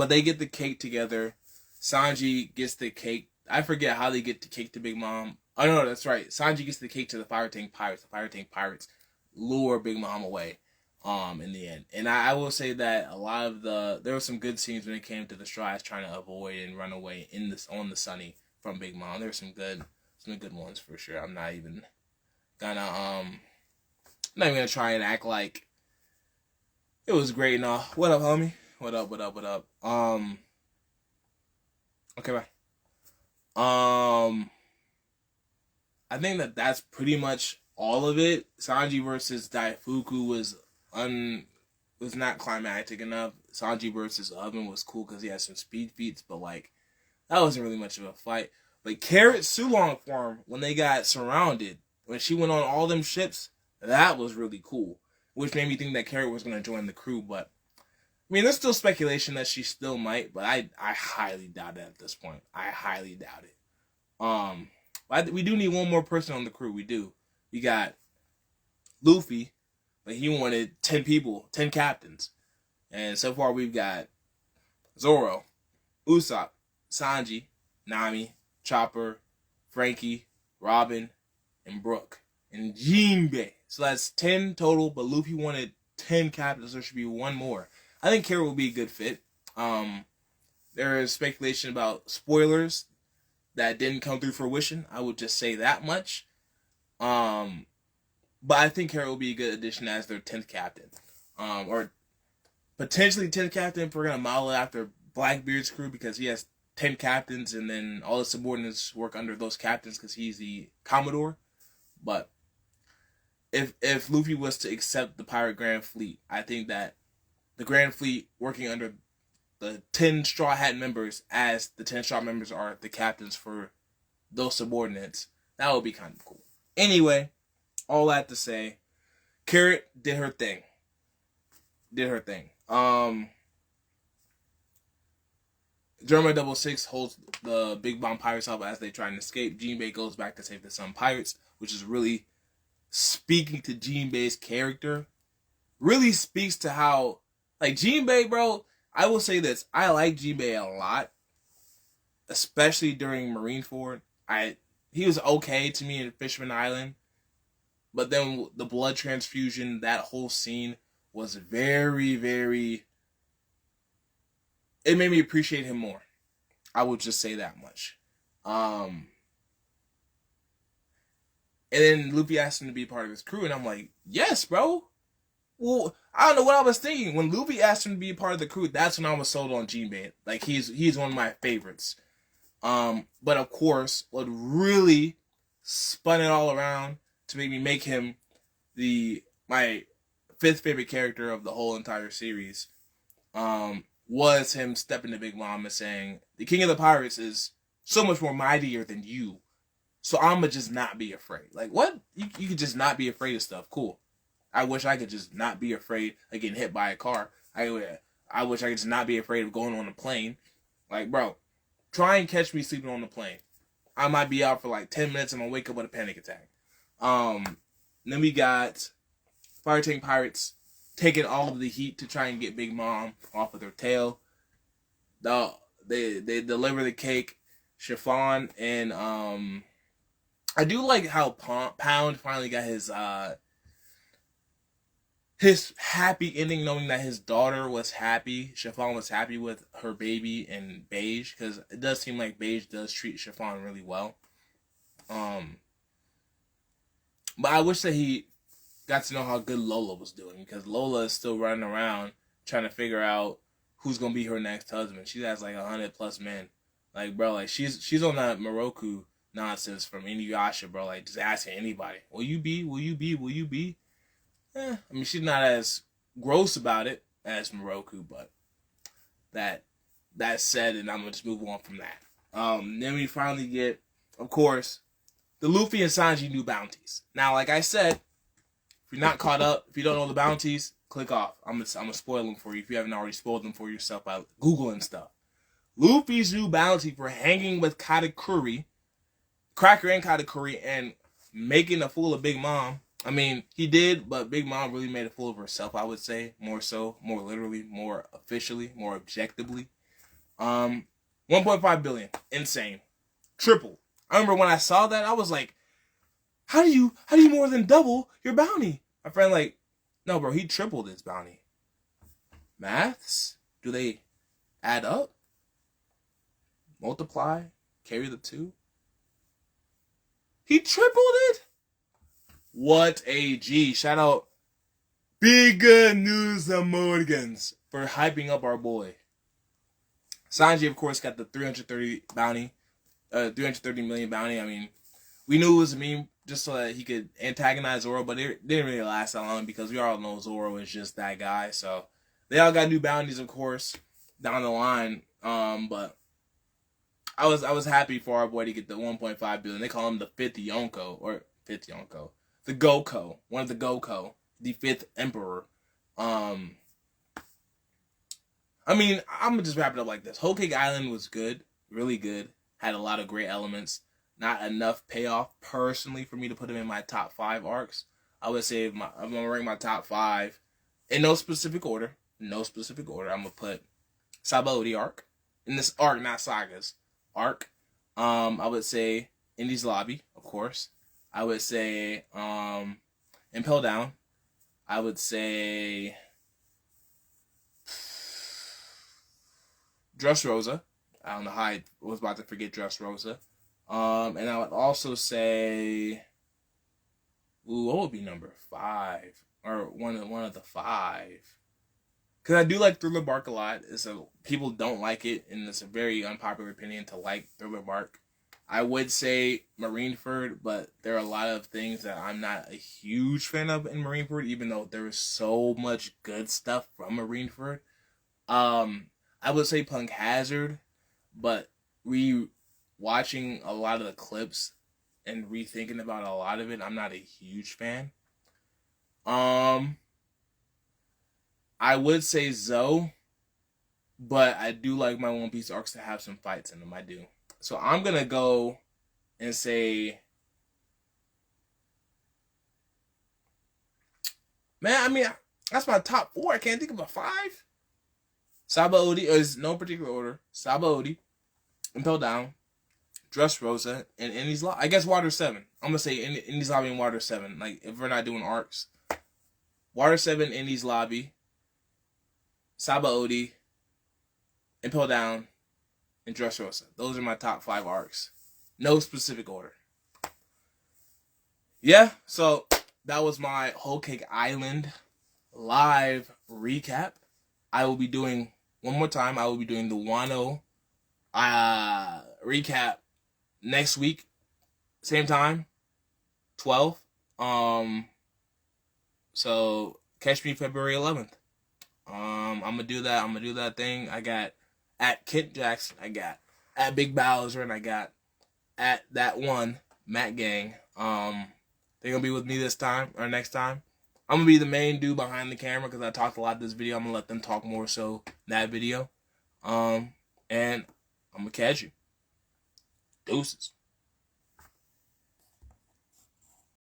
they get the cake together. Sanji gets the cake. I forget how they get the cake to Big Mom. Oh no, that's right. Sanji gets the cake to the Fire Tank Pirates. The Fire Tank Pirates lure Big Mom away. In the end. And I will say that a lot of there were some good scenes when it came to the Strides trying to avoid and run away on the Sunny from Big Mom. There were some good ones for sure. I'm not even gonna try and act like it was great and all. What up, homie? What up? Okay, bye. I think that's pretty much all of it. Sanji versus Daifuku was not climactic enough. Sanji versus Oven was cool because he had some speed feats, but like that wasn't really much of a fight. But Carrot Sulong form when they got surrounded, when she went on all them ships, that was really cool. Which made me think that Carrot was gonna join the crew, but I mean there's still speculation that she still might, but I highly doubt it at this point. I highly doubt it. We do need one more person on the crew. We do. We got Luffy. But he wanted 10 people, 10 captains. And so far we've got Zoro, Usopp, Sanji, Nami, Chopper, Frankie, Robin, and Brook. And Jinbei. So that's 10 total, but Luffy wanted 10 captains, so there should be one more. I think Carrot will be a good fit. There is speculation about spoilers that didn't come through fruition. I would just say that much. But I think Carrot will be a good addition as their 10th captain. Or potentially 10th captain if we're going to model it after Blackbeard's crew because he has 10 captains and then all the subordinates work under those captains because he's the Commodore. But if Luffy was to accept the Pirate Grand Fleet, I think that the Grand Fleet working under the 10 Straw Hat members as the 10 Straw members are the captains for those subordinates, that would be kind of cool. Anyway, all that to say, Carrot did her thing. Germa 66 holds the Big Bomb Pirates up as they try and escape. Jinbei goes back to save the Sun Pirates, which is really speaking to Jinbei's character. Really speaks to how, like, Jinbei, bro, I will say this. I like Jinbei a lot, especially during Marineford. He was okay to me in Fishman Island. But then the blood transfusion, that whole scene was very, very... It made me appreciate him more. I would just say that much. And then Luffy asked him to be part of his crew, and I'm like, yes, bro. Well, I don't know what I was thinking. When Luffy asked him to be a part of the crew, that's when I was sold on Jinbei. Like, he's one of my favorites. But of course, what really spun it all around to make him my 5th favorite character of the whole entire series, was him stepping to Big Mom and saying, the King of the Pirates is so much more mightier than you, so I'ma just not be afraid. Like, what? You could just not be afraid of stuff. Cool. I wish I could just not be afraid of getting hit by a car. I wish I could just not be afraid of going on a plane. Like, bro, try and catch me sleeping on the plane. I might be out for like 10 minutes and I'll wake up with a panic attack. Then we got Fire Tank Pirates taking all of the heat to try and get Big Mom off of their tail. They deliver the cake. Chiffon and I do like how Pound finally got his happy ending, knowing that his daughter was happy. Chiffon was happy with her baby and Beige, because it does seem like Beige does treat Chiffon really well. But I wish that he got to know how good Lola was doing, because Lola is still running around trying to figure out who's gonna be her next husband. She has like 100+ men. Like, bro, like she's on that Moroku nonsense from Inuyasha, bro. Like, just asking anybody, will you be? Will you be? Will you be? I mean, she's not as gross about it as Moroku, but that said, and I'm gonna just move on from that. Then we finally get, of course, the Luffy and Sanji new bounties. Now, like I said, if you're not caught up, if you don't know the bounties, click off. I'm gonna spoil them for you if you haven't already spoiled them for yourself by Googling stuff. Luffy's new bounty for hanging with Katakuri, Cracker and Katakuri, and making a fool of Big Mom. I mean, he did, but Big Mom really made a fool of herself, I would say. More so, more literally, more officially, more objectively. 1.5 billion. Insane. Triple. I remember when I saw that, I was like, how do you more than double your bounty? My friend like, no, bro, he tripled his bounty. Maths? Do they add up? Multiply? Carry the 2? He tripled it? What a G. Shout out Big News Morgans for hyping up our boy. Sanji, of course, got the 330 million bounty. I mean, we knew it was a meme just so that he could antagonize Zoro, but it didn't really last that long because we all know Zoro is just that guy. So they all got new bounties, of course, down the line. But I was happy for our boy to get the 1.5 billion. They call him the fifth Yonko. The Goko, one of the Goko, the 5th Emperor. I mean, I'm gonna just wrap it up like this. Wholecake Island was good, really good. Had a lot of great elements. Not enough payoff personally for me to put him in my top 5 arcs. I would say I'm gonna rank my top 5 in no specific order. I'm gonna put Sabaody arc in this arc, not Saga's arc. I would say Indy's Lobby, of course. I would say Impel Down. I would say Dressrosa. I don't know how I was about to forget Dressrosa. And I would also say, what would be number 5? Or one of the 5? Because I do like Thriller Bark a lot. People don't like it, and it's a very unpopular opinion to like Thriller Bark. I would say Marineford, but there are a lot of things that I'm not a huge fan of in Marineford, even though there is so much good stuff from Marineford. I would say Punk Hazard, but watching a lot of the clips and rethinking about a lot of it, I'm not a huge fan. I would say Zoe, but I do like my One Piece arcs to have some fights in them. I do. So I'm going to go and say, man, I mean, that's my top 4. I can't think of a 5. Sabaody is no particular order. Sabaody, Impel Down, Dressrosa, and Indy's Lobby. I guess Water 7. I'm going to say Indy's Lobby and Water 7. Like, if we're not doing arcs. Water 7, Indy's Lobby, Sabaody, Impel Down, and Dressrosa. Those are my top 5 arcs. No specific order. Yeah, so that was my Wholecake Island live recap. I will be doing, one more time, I will be doing the Wano recap next week. Same time, 12. So catch me February 11th. I'm gonna do that. I'm gonna do that thing. I got at Kent Jackson. I got at Big Bowser, and I got at that one Matt Gang. They're gonna be with me this time or next time. I'm gonna be the main dude behind the camera because I talked a lot this video. I'm gonna let them talk more so that video. And I'm gonna catch you. Deuces.